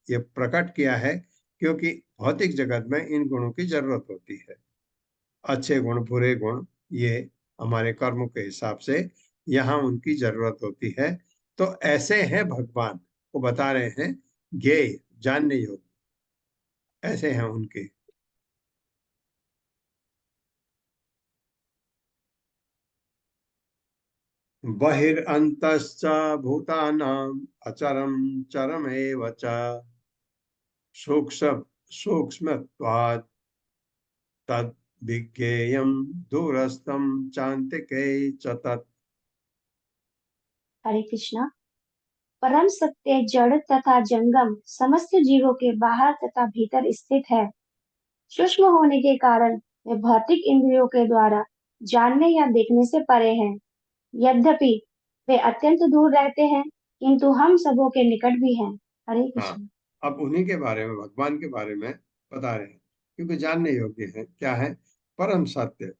ये प्रकट किया है, क्योंकि भौतिक जगत में इन गुणों की जरूरत होती है। अच्छे गुण बुरे गुण ये हमारे कर्मों के हिसाब से यहाँ उनकी जरूरत होती है। तो ऐसे हैं भगवान, वो बता रहे हैं ज्ञेय जानने योग्य, ऐसे हैं उनके। बहिरंतश्च भूतानाम अचरम चरमेव च सूक्ष्म सूक्ष्मत्वात् तद विज्ञेयम दूरस्थम चान्तिके च तत्। हरे कृष्णा। परम सत्य जड़ तथा जंगम समस्त जीवों के बाहर तथा भीतर स्थित है। सूक्ष्म होने के कारण वे भौतिक इंद्रियों के द्वारा जानने या देखने से परे हैं। यद्यपि वे अत्यंत दूर रहते हैं, किंतु हम सबों के निकट भी हैं। हरे हाँ, कृष्ण। अब उन्हीं के बारे में, भगवान के बारे में बता रहे हैं, क्योंकि जानने योग्य है। क्या है? परम सत्य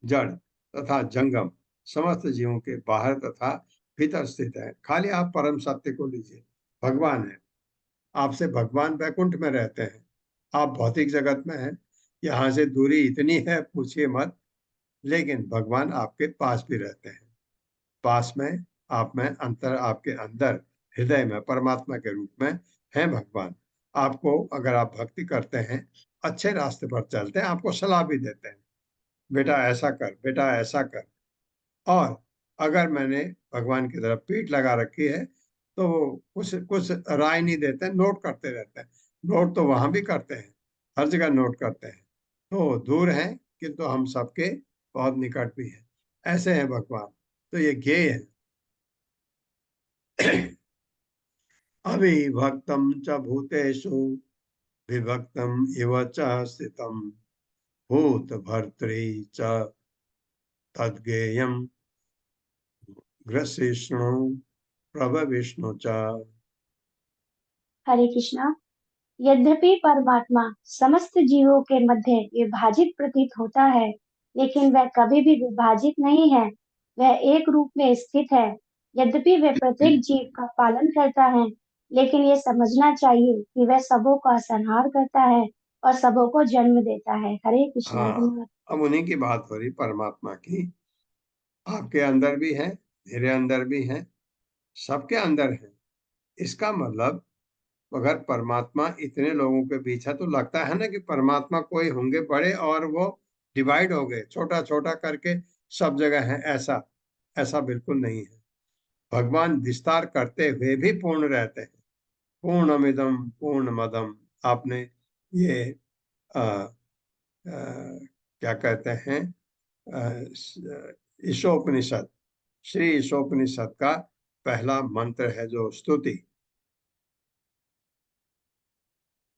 जड़ तथा जंगम समस्त जीवों के बाहर तथा भीतर स्थित है। खाली आप परम सत्य को लीजिए, भगवान है। आपसे भगवान वैकुंठ में रहते हैं, आप भौतिक जगत में हैं, यहाँ से दूरी इतनी है पूछिए मत, लेकिन भगवान आपके पास भी रहते हैं। पास में, आप में, अंतर, आपके अंदर हृदय में परमात्मा के रूप में हैं भगवान। आपको अगर आप भक्ति करते हैं, अच्छे रास्ते पर चलते हैं, आपको सलाह भी देते हैं, बेटा ऐसा कर, बेटा ऐसा कर। और अगर मैंने भगवान की तरफ पीठ लगा रखी है तो वो कुछ कुछ राय नहीं देते, नोट करते रहते हैं। नोट तो वहां भी करते हैं, हर जगह नोट करते हैं। तो दूर हैं, किंतु हम सबके बहुत निकट भी हैं। ऐसे हैं भगवान। तो ये ज्ञेय है। अविभक्तम च भूतेषु विभक्तम इव च स्थितम भूत भर्तृ च तद्गेयम ग्रसिष्णु प्रभ विष्णु च। हरे कृष्णा। यद्यपि परमात्मा समस्त जीवों के मध्य विभाजित प्रतीत होता है, लेकिन वह कभी भी विभाजित नहीं है। वह एक रूप में स्थित है। यद्यपि वह प्रत्येक जीव का पालन करता है, लेकिन ये समझना चाहिए कि वह सबों का संहार करता है और सबों को जन्म देता है। हरे कृष्णा। हाँ, अब उन्हीं की बात हो रही, परमात्मा की। आपके अंदर भी है, मेरे अंदर भी है, सबके अंदर है। इसका मतलब अगर परमात्मा इतने लोगों के बीच है तो लगता है ना कि परमात्मा कोई होंगे बड़े और वो डिवाइड हो गए, छोटा छोटा करके सब जगह है, ऐसा ऐसा बिल्कुल नहीं है। भगवान विस्तार करते हुए भी पूर्ण रहते हैं। पूर्णमिदम पूर्णमदम, आपने ये क्या कहते हैं, ईशोपनिषद, श्री ईशोपनिषद का पहला मंत्र है जो स्तुति,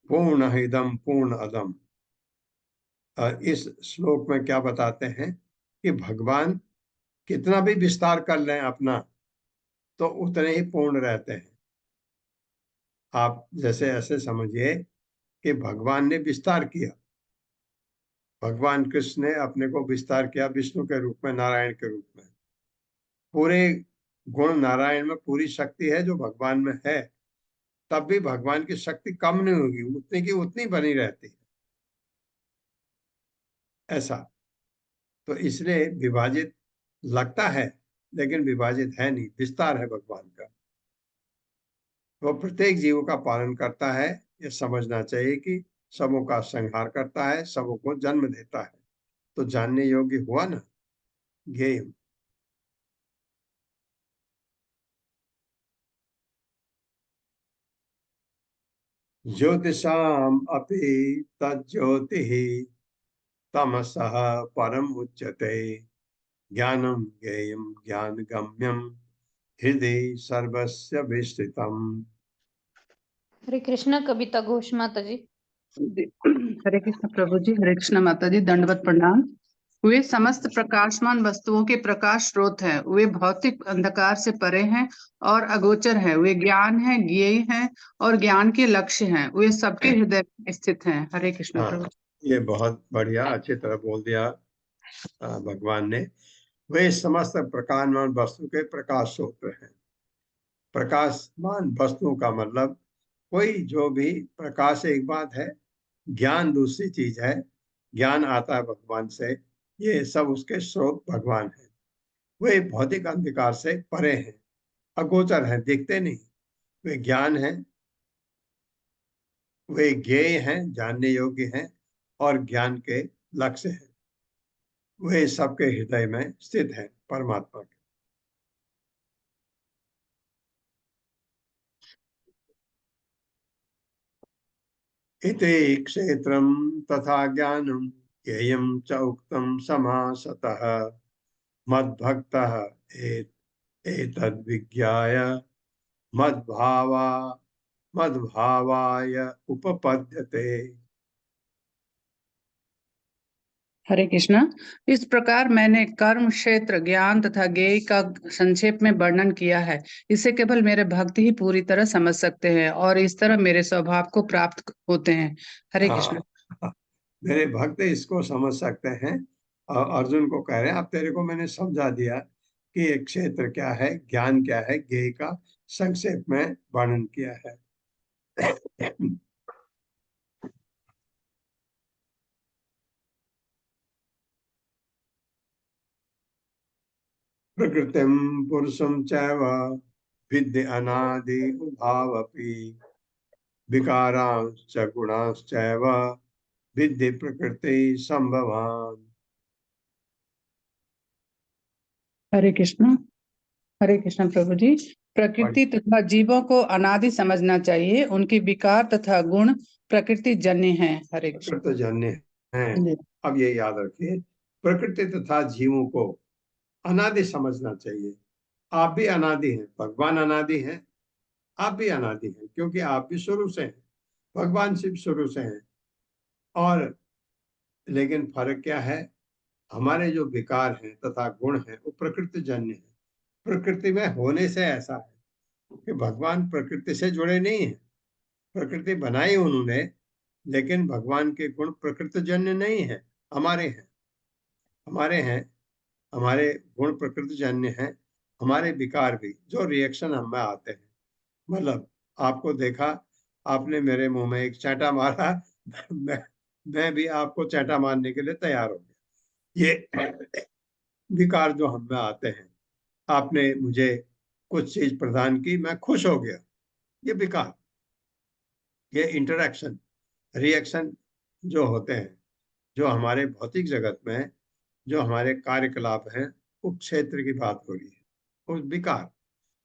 पूर्ण इदम पूर्ण अदम। इस श्लोक में क्या बताते हैं कि भगवान कितना भी विस्तार कर लें अपना तो उतने ही पूर्ण रहते हैं। आप जैसे ऐसे समझिए कि भगवान ने विस्तार किया, भगवान कृष्ण ने अपने को विस्तार किया विष्णु के रूप में, नारायण के रूप में। पूरे गुण नारायण में, पूरी शक्ति है जो भगवान में है, तब भी भगवान की शक्ति कम नहीं होगी, उतनी की उतनी बनी रहती है। ऐसा तो इसलिए विभाजित लगता है लेकिन विभाजित है नहीं, विस्तार है भगवान का। वो प्रत्येक जीव का पालन करता है, ये समझना चाहिए कि सबों का संहार करता है, सबों को जन्म देता है। तो जानने योग्य हुआ ना ये। ज्योतिषाम अपि तज्ज्योतिः तमसः परम उच्यते, ज्ञानम ज्ञेयम ज्ञान गम्यम हृदय सर्वस्य विस्तृतम। हरे कृष्णा कविता घोष माता जी। हरे कृष्ण प्रभु जी, हरे कृष्ण माता जी, दंडवत प्रणाम। वे समस्त प्रकाशमान वस्तुओं के प्रकाश स्रोत हैं, वे भौतिक अंधकार से परे हैं और अगोचर हैं, वे ज्ञान है, ज्ञेय हैं और ज्ञान के लक्ष्य हैं, वे सबके हृदय में स्थित हैं। हरे कृष्ण प्रभु। ये बहुत बढ़िया, अच्छी तरह बोल दिया भगवान ने। वे समस्त प्रकाशमान वस्तु के प्रकाश स्रोत हैं। प्रकाशमान वस्तुओं का मतलब कोई जो भी प्रकाश एक बात है, ज्ञान दूसरी चीज है। ज्ञान आता है भगवान से, ये सब उसके स्रोत भगवान है। वे भौतिक अंधकार से परे हैं, अगोचर हैं, दिखते नहीं। वे ज्ञान है, वे ज्ञेय हैं, जानने योग्य हैं और ज्ञान के लक्ष्य हैं। वे सबके हृदय में स्थित है परमात्मा के। इति क्षेत्रम तथा ज्ञानम ज्ञेयं च उक्तम समासतः, मद्भक्तः एतद्विज्ञाय मद्भावाय उपपद्यते। हरे कृष्णा। इस प्रकार मैंने कर्म, क्षेत्र, ज्ञान तथा ज्ञेय का संक्षेप में वर्णन किया है। इसे केवल मेरे भक्त ही पूरी तरह समझ सकते हैं और इस तरह मेरे स्वभाव को प्राप्त होते हैं। हरे कृष्ण। मेरे भक्त इसको समझ सकते हैं। और अर्जुन को कह रहे हैं, अब तेरे को मैंने समझा दिया कि एक क्षेत्र क्या है, ज्ञान क्या है, ज्ञेय का संक्षेप में वर्णन किया है। प्रकृतिम पुरुषम चैव विद्य अनादि उभावपि, विकारांश्च गुणांश्चैव विद्य प्रकृति संभवान। हरे कृष्ण। हरे कृष्ण प्रभु जी। प्रकृति तथा जीवों को अनादि समझना चाहिए, उनके विकार तथा गुण प्रकृति जन्य हैं। हरे कृष्ण। प्रकृति जन्य हैं। अब ये याद रखिए, प्रकृति तथा जीवों को अनादि समझना चाहिए। आप भी अनादि हैं, भगवान अनादि हैं, आप भी अनादि हैं, क्योंकि आप भी शुरू से हैं, भगवान सिर्फ शुरू से हैं। और लेकिन फर्क क्या है, हमारे जो विकार हैं तथा गुण हैं वो प्रकृति जन्य है। प्रकृति में होने से ऐसा है कि भगवान प्रकृति से जुड़े नहीं हैं, प्रकृति बनाई उन्होंने, लेकिन भगवान के गुण प्रकृति जन्य नहीं है, हमारे हैं। हमारे हैं, हमारे गुण प्रकृति जन्य हैं, हमारे विकार भी जो रिएक्शन हमें आते हैं। मतलब आपको देखा, आपने मेरे मुंह में एक चांटा मारा, मैं भी आपको चांटा मारने के लिए तैयार हो गया। विकार जो हम में आते हैं। आपने मुझे कुछ चीज प्रदान की, मैं खुश हो गया, ये विकार। ये इंटरेक्शन, रिएक्शन जो होते हैं, जो हमारे भौतिक जगत में जो हमारे कार्यकलाप हैं, उस क्षेत्र की बात हो रही है। उस विकार,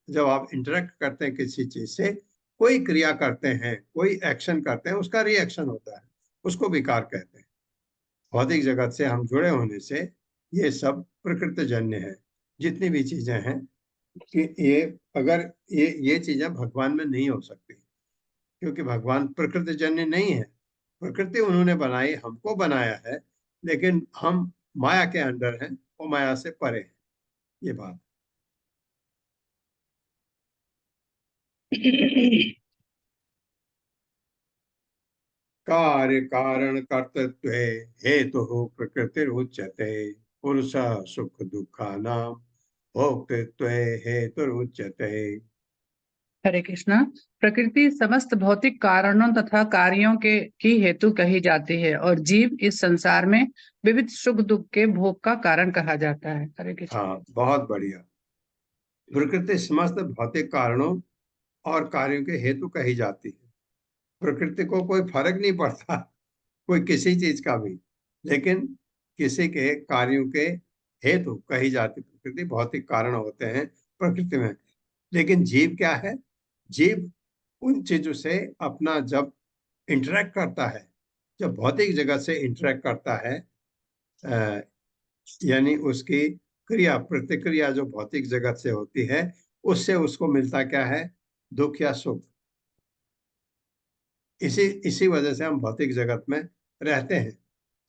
जब आप इंटरेक्ट करते हैं किसी चीज से, कोई क्रिया करते हैं, कोई एक्शन करते हैं, उसका रिएक्शन होता है, उसको विकार कहते हैं। भौतिक जगत से हम जुड़े होने से ये सब प्रकृतिजन्य है। जितनी भी चीजें हैं कि ये, अगर ये चीजें भगवान में नहीं हो सकती, क्योंकि भगवान प्रकृतिजन्य नहीं है। प्रकृति उन्होंने बनाई, हमको बनाया है, लेकिन हम माया के अंदर हैं, वो माया से परे हैं, ये बात। कार्य कारण कर्तृत्व हेतु प्रकृति उच्यते, पुरुष सुख दुखानाम भोक्तृत्व हेतु उच्यते। हरे कृष्णा। प्रकृति समस्त भौतिक कारणों तथा कार्यों के की हेतु कही जाती है और जीव इस संसार में विविध सुख दुख के भोग का कारण कहा जाता है। हरे कृष्ण। हाँ, बहुत बढ़िया। प्रकृति समस्त भौतिक कारणों और कार्यों के हेतु कही जाती है। प्रकृति को कोई फर्क नहीं पड़ता, कोई किसी चीज का भी, लेकिन किसी के कार्यों के हेतु कही जाती प्रकृति। भौतिक कारण होते हैं प्रकृति में, लेकिन जीव क्या है? जीव उन चीजों से अपना जब इंटरेक्ट करता है, जब भौतिक जगत से इंटरेक्ट करता है, यानी उसकी क्रिया प्रतिक्रिया जो भौतिक जगत से होती है, उससे उसको मिलता क्या है? दुख या सुख। इसी वजह से हम भौतिक जगत में रहते हैं।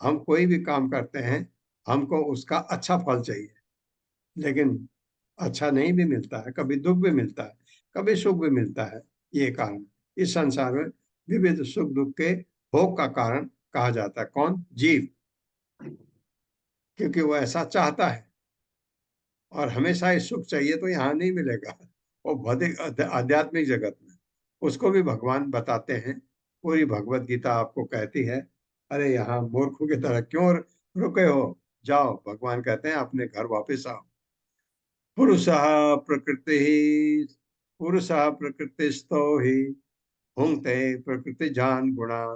हम कोई भी काम करते हैं, हमको उसका अच्छा फल चाहिए, लेकिन अच्छा नहीं भी मिलता है, कभी दुख भी मिलता है, कभी सुख भी मिलता है। ये कारण इस संसार में विविध सुख दुख के भोग का कारण कहा जाता है। कौन? जीव, क्योंकि वो ऐसा चाहता है। और हमेशा ही सुख चाहिए तो यहाँ नहीं मिलेगा, वो भौतिक आध्यात्मिक जगत में। उसको भी भगवान बताते हैं। पूरी भगवत गीता आपको कहती है, अरे यहाँ मूर्खों की तरह क्यों रुके हो, जाओ। भगवान कहते हैं अपने घर वापस आओ। पुरुषः प्रकृति पुरुषः प्रकृतिस्थो हि भुंक्ते प्रकृति जान गुणान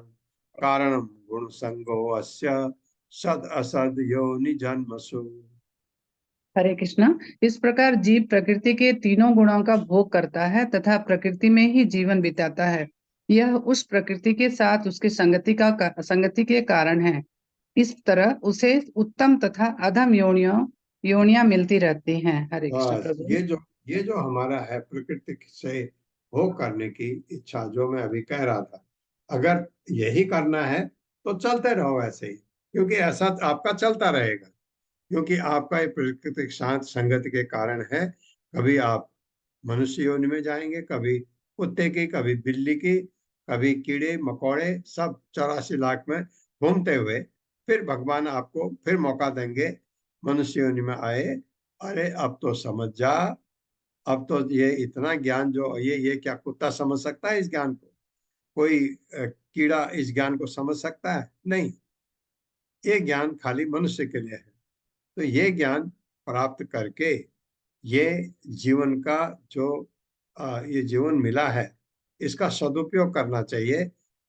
कारणम गुण संगो अस्य सद असद योनि जन्मसु। हरे कृष्णा। इस प्रकार जीव प्रकृति के तीनों गुणों का भोग करता है तथा प्रकृति में ही जीवन बिताता है। यह उस प्रकृति के साथ उसकी संगति के कारण है। इस तरह उसे उत्तम तथा अधम योनियां मिलती रहती हैं। हरे कृष्ण बस प्रभु। ये जो हमारा है प्रकृति से भोग करने की इच्छा, जो मैं अभी कह रहा था, अगर यही करना है तो चलते रहो ऐसे ही, क्योंकि ऐसा आपका चलता रहेगा। क्योंकि आपका ये प्रकृति शांत संगति के कारण है। कभी आप मनुष्य योनि में जाएंगे, कभी कुत्ते की, कभी बिल्ली की, कभी कीड़े मकोड़े, सब 84 लाख में घूमते हुए फिर भगवान आपको फिर मौका देंगे, मनुष्य योनि में आए। अरे अब तो समझ जा, अब तो ये इतना ज्ञान जो ये क्या कुत्ता समझ सकता है इस ज्ञान को? कोई कीड़ा इस ज्ञान को समझ सकता है? नहीं। ये ज्ञान खाली मनुष्य के लिए है। तो ये ज्ञान प्राप्त करके ये जीवन का जो ये जीवन मिला है, इसका सदुपयोग करना चाहिए,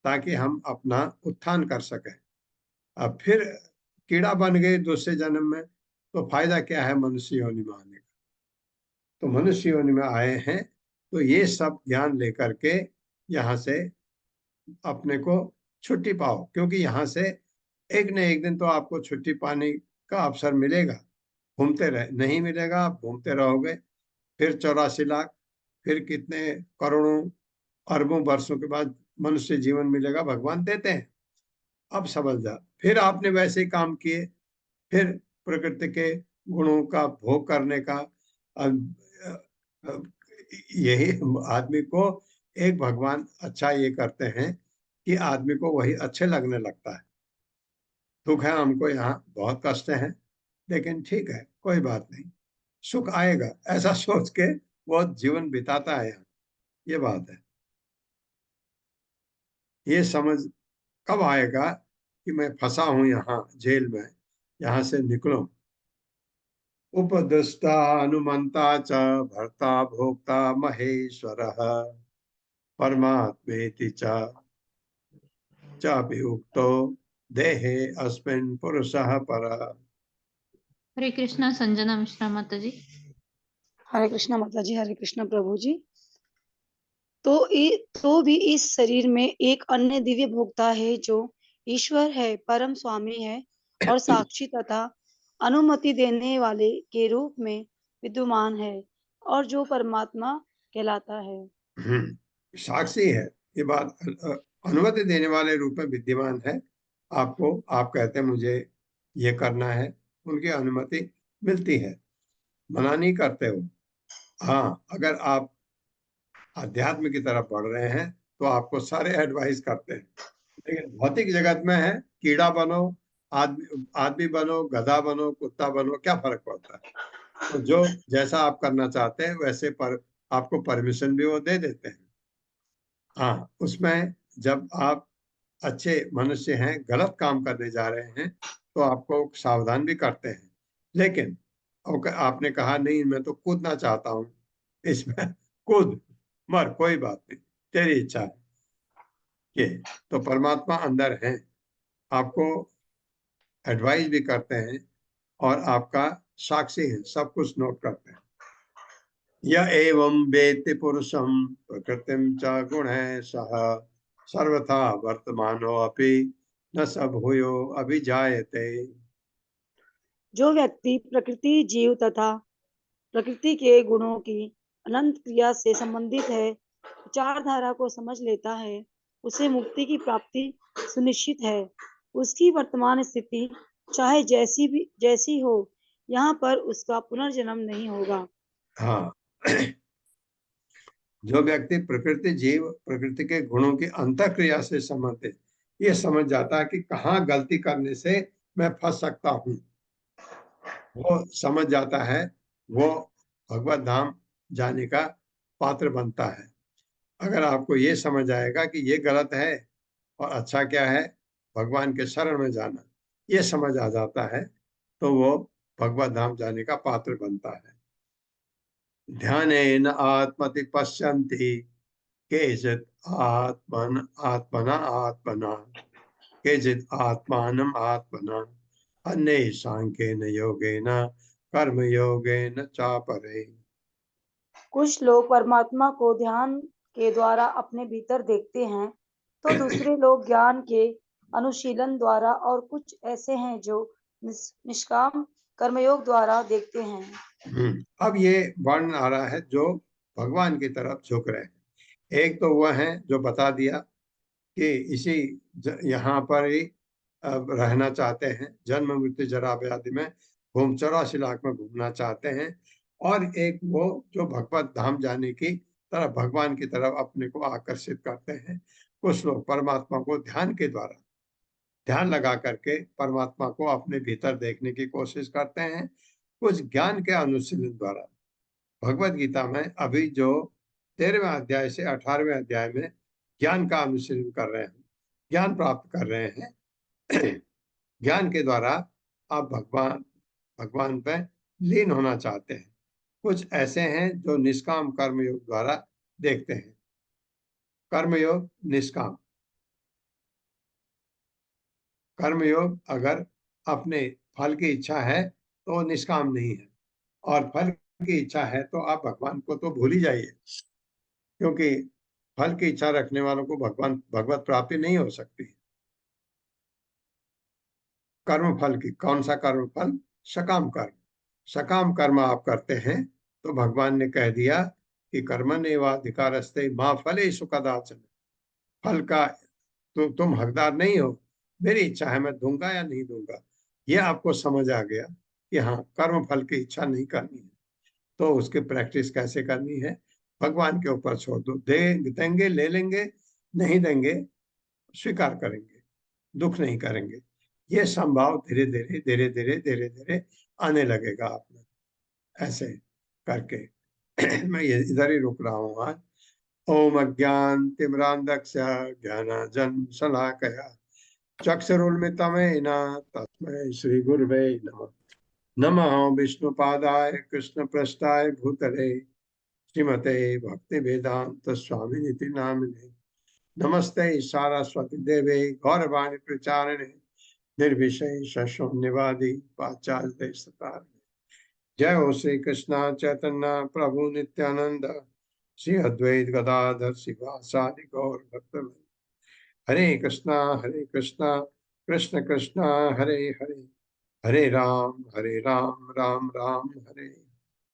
ताकि हम अपना उत्थान कर सकें। अब फिर कीड़ा बन गए दूसरे जन्म में, तो फायदा क्या है मनुष्य योनि में आने का? तो मनुष्य योनि में आए हैं तो ये सब ज्ञान लेकर के यहाँ से अपने को छुट्टी पाओ, क्योंकि यहाँ से एक न एक दिन तो आपको छुट्टी पाने का अवसर मिलेगा। घूमते रहे, नहीं मिलेगा, आप घूमते रहोगे। फिर 84 लाख, फिर कितने करोड़ों अरबों वर्षों के बाद मनुष्य जीवन मिलेगा, भगवान देते हैं। अब समझ जा, फिर आपने वैसे ही काम किए, फिर प्रकृति के गुणों का भोग करने का। यही आदमी को एक भगवान अच्छा ये करते हैं कि आदमी को वही अच्छे लगने लगता है। दुख है हमको, यहाँ बहुत कष्ट है, लेकिन ठीक है, कोई बात नहीं, सुख आएगा, ऐसा सोच के वो जीवन बिताता है यहाँ। ये बात है। ये समझ कब आएगा कि मैं फंसा हूं यहाँ जेल में, यहाँ से निकलो। उपदस्ता अनुमंता च भर्ता भोक्ता महेश्वरः परमात्मेति च अभियुक्तो देहे अस्मिन् पुरुषः परः। हरे कृष्णा संजना मिश्रा माता जी। हरे कृष्णा माता जी, हरे कृष्णा प्रभु जी। तो भी इस शरीर में एक अन्य दिव्य भोक्ता है जो ईश्वर है, परम स्वामी है और साक्षी तथा अनुमति देने वाले के रूप में विद्यमान है और जो परमात्मा कहलाता है। साक्षी है, ये बात अनुमति देने वाले रूप में विद्यमान है। आपको आप कहते हैं मुझे ये करना है, उनकी अनुमति मिलती है, मना नहीं करते हो। हाँ, अगर आप अध्यात्म की तरफ बढ़ रहे हैं तो आपको सारे एडवाइस करते हैं, लेकिन भौतिक जगत में है कीड़ा बनो, आदमी बनो, गधा बनो, कुत्ता बनो, क्या फर्क पड़ता है। तो जो जैसा आप करना चाहते हैं वैसे पर आपको परमिशन भी वो दे देते हैं। हाँ, उसमें जब आप अच्छे मनुष्य हैं, गलत काम करने जा रहे हैं तो आपको सावधान भी करते हैं, लेकिन आपने कहा नहीं मैं तो कूदना चाहता हूँ इसमें, कूद मर, कोई बात नहीं, तेरी इच्छा है ये। तो परमात्मा अंदर है, आपको एडवाइस भी करते हैं और आपका साक्षी है, सब कुछ नोट करते हैं। यह एवं वेत्ति पुरुषम प्रकृतिम च गुणैः सह सर्वथा वर्तमानो अपि न भूयो अभिजायते। जो व्यक्ति प्रकृति, जीव तथा प्रकृति के गुणों की अनंत क्रिया से संबंधित है, विचारधारा को समझ लेता है, उसे मुक्ति की प्राप्ति सुनिश्चित है। उसकी वर्तमान स्थिति चाहे जैसी हो, यहाँ पर उसका पुनर्जन्म नहीं होगा। हाँ, जो व्यक्ति प्रकृति, जीव, प्रकृति के गुणों की अंतःक्रिया से संबंधित ये समझ जाता है कि कहाँ गलती करने से मैं फंस सकता हूँ, वो समझ जाता है, वो भगवत धाम जाने का पात्र बनता है। अगर आपको ये समझ आएगा कि ये गलत है और अच्छा क्या है, भगवान के शरण में जाना, ये समझ आ जाता है तो वो भगवत धाम जाने का पात्र बनता है। ध्यानेन आत्मति पश्यन्ति केचित् आत्मना केचित् आत्मानम् आत्मना अन्ये सांख्येन योगेन कर्म योगेन चापरे। कुछ लोग परमात्मा को ध्यान के द्वारा अपने भीतर देखते हैं, तो दूसरे लोग ज्ञान के अनुशीलन द्वारा, और कुछ ऐसे हैं जो निष्काम कर्मयोग द्वारा देखते हैं। अब ये वर्णन आ रहा है जो भगवान की तरफ झुक रहे हैं। एक तो वह है जो बता दिया कि इसी यहाँ पर ही रहना चाहते हैं, जन्म मृत्यु जरा व्याधि में 84 लाख में घूमना चाहते हैं, और एक वो जो भगवत धाम जाने की तरफ, भगवान की तरफ अपने को आकर्षित करते हैं। कुछ लोग परमात्मा को ध्यान के द्वारा, ध्यान लगा करके परमात्मा को अपने भीतर देखने की कोशिश करते हैं। कुछ ज्ञान के अनुशीलन द्वारा, भगवत गीता में अभी जो 13वें अध्याय से 18वें अध्याय में ज्ञान का अनुशीलन कर रहे हैं, ज्ञान प्राप्त कर रहे हैं। ज्ञान के द्वारा आप भगवान पे लीन होना चाहते हैं। कुछ ऐसे हैं जो निष्काम कर्मयोग द्वारा देखते हैं। कर्मयोग निष्काम, कर्मयोग अगर अपने फल की इच्छा है तो निष्काम नहीं है, और फल की इच्छा है तो आप भगवान को तो भूल ही जाइए, क्योंकि फल की इच्छा रखने वालों को भगवत प्राप्ति नहीं हो सकती। कर्म फल की, कौन सा कर्म फल? सकाम कर्म। सकाम कर्म आप करते हैं तो भगवान ने कह दिया कि कर्मण्येवाधिकारस्ते मा फलेषु कदाचन, फल का तो तुम हकदार नहीं हो, मेरी इच्छा है मैं दूंगा या नहीं दूंगा। ये आपको समझ आ गया कि हाँ, कर्म फल की इच्छा नहीं करनी है, तो उसकी प्रैक्टिस कैसे करनी है? भगवान के ऊपर छोड़ दो, देंगे ले लेंगे, नहीं देंगे स्वीकार करेंगे, दुख नहीं करेंगे। ये संभाव धीरे धीरे धीरे धीरे धीरे धीरे आने लगेगा आप में, ऐसे करके। मैं ये इधर ही रुक रहा हूँ आज। ओम अज्ञान तिमिरांधस्य ज्ञानांजन शलाकया चक्षुरुन्मिलितं येन तस्मै श्री गुरुवे नमः। नमः विष्णुपादाय कृष्ण पृष्ठाय भूतले श्रीमते भक्ति वेदांत स्वामी निति नामिने नमस्ते सारस्वती देवे गौरवाणी प्रचारिणे निर्विशेष शून्यवादी पाचार्य सतार। जय हो श्री कृष्ण चैतन्य प्रभु नित्यानंद श्री अद्वैत गदाधर शिवासादि गौर भक्तवृंद। हरे कृष्णा कृष्ण कृष्णा हरे हरे, हरे राम राम राम हरे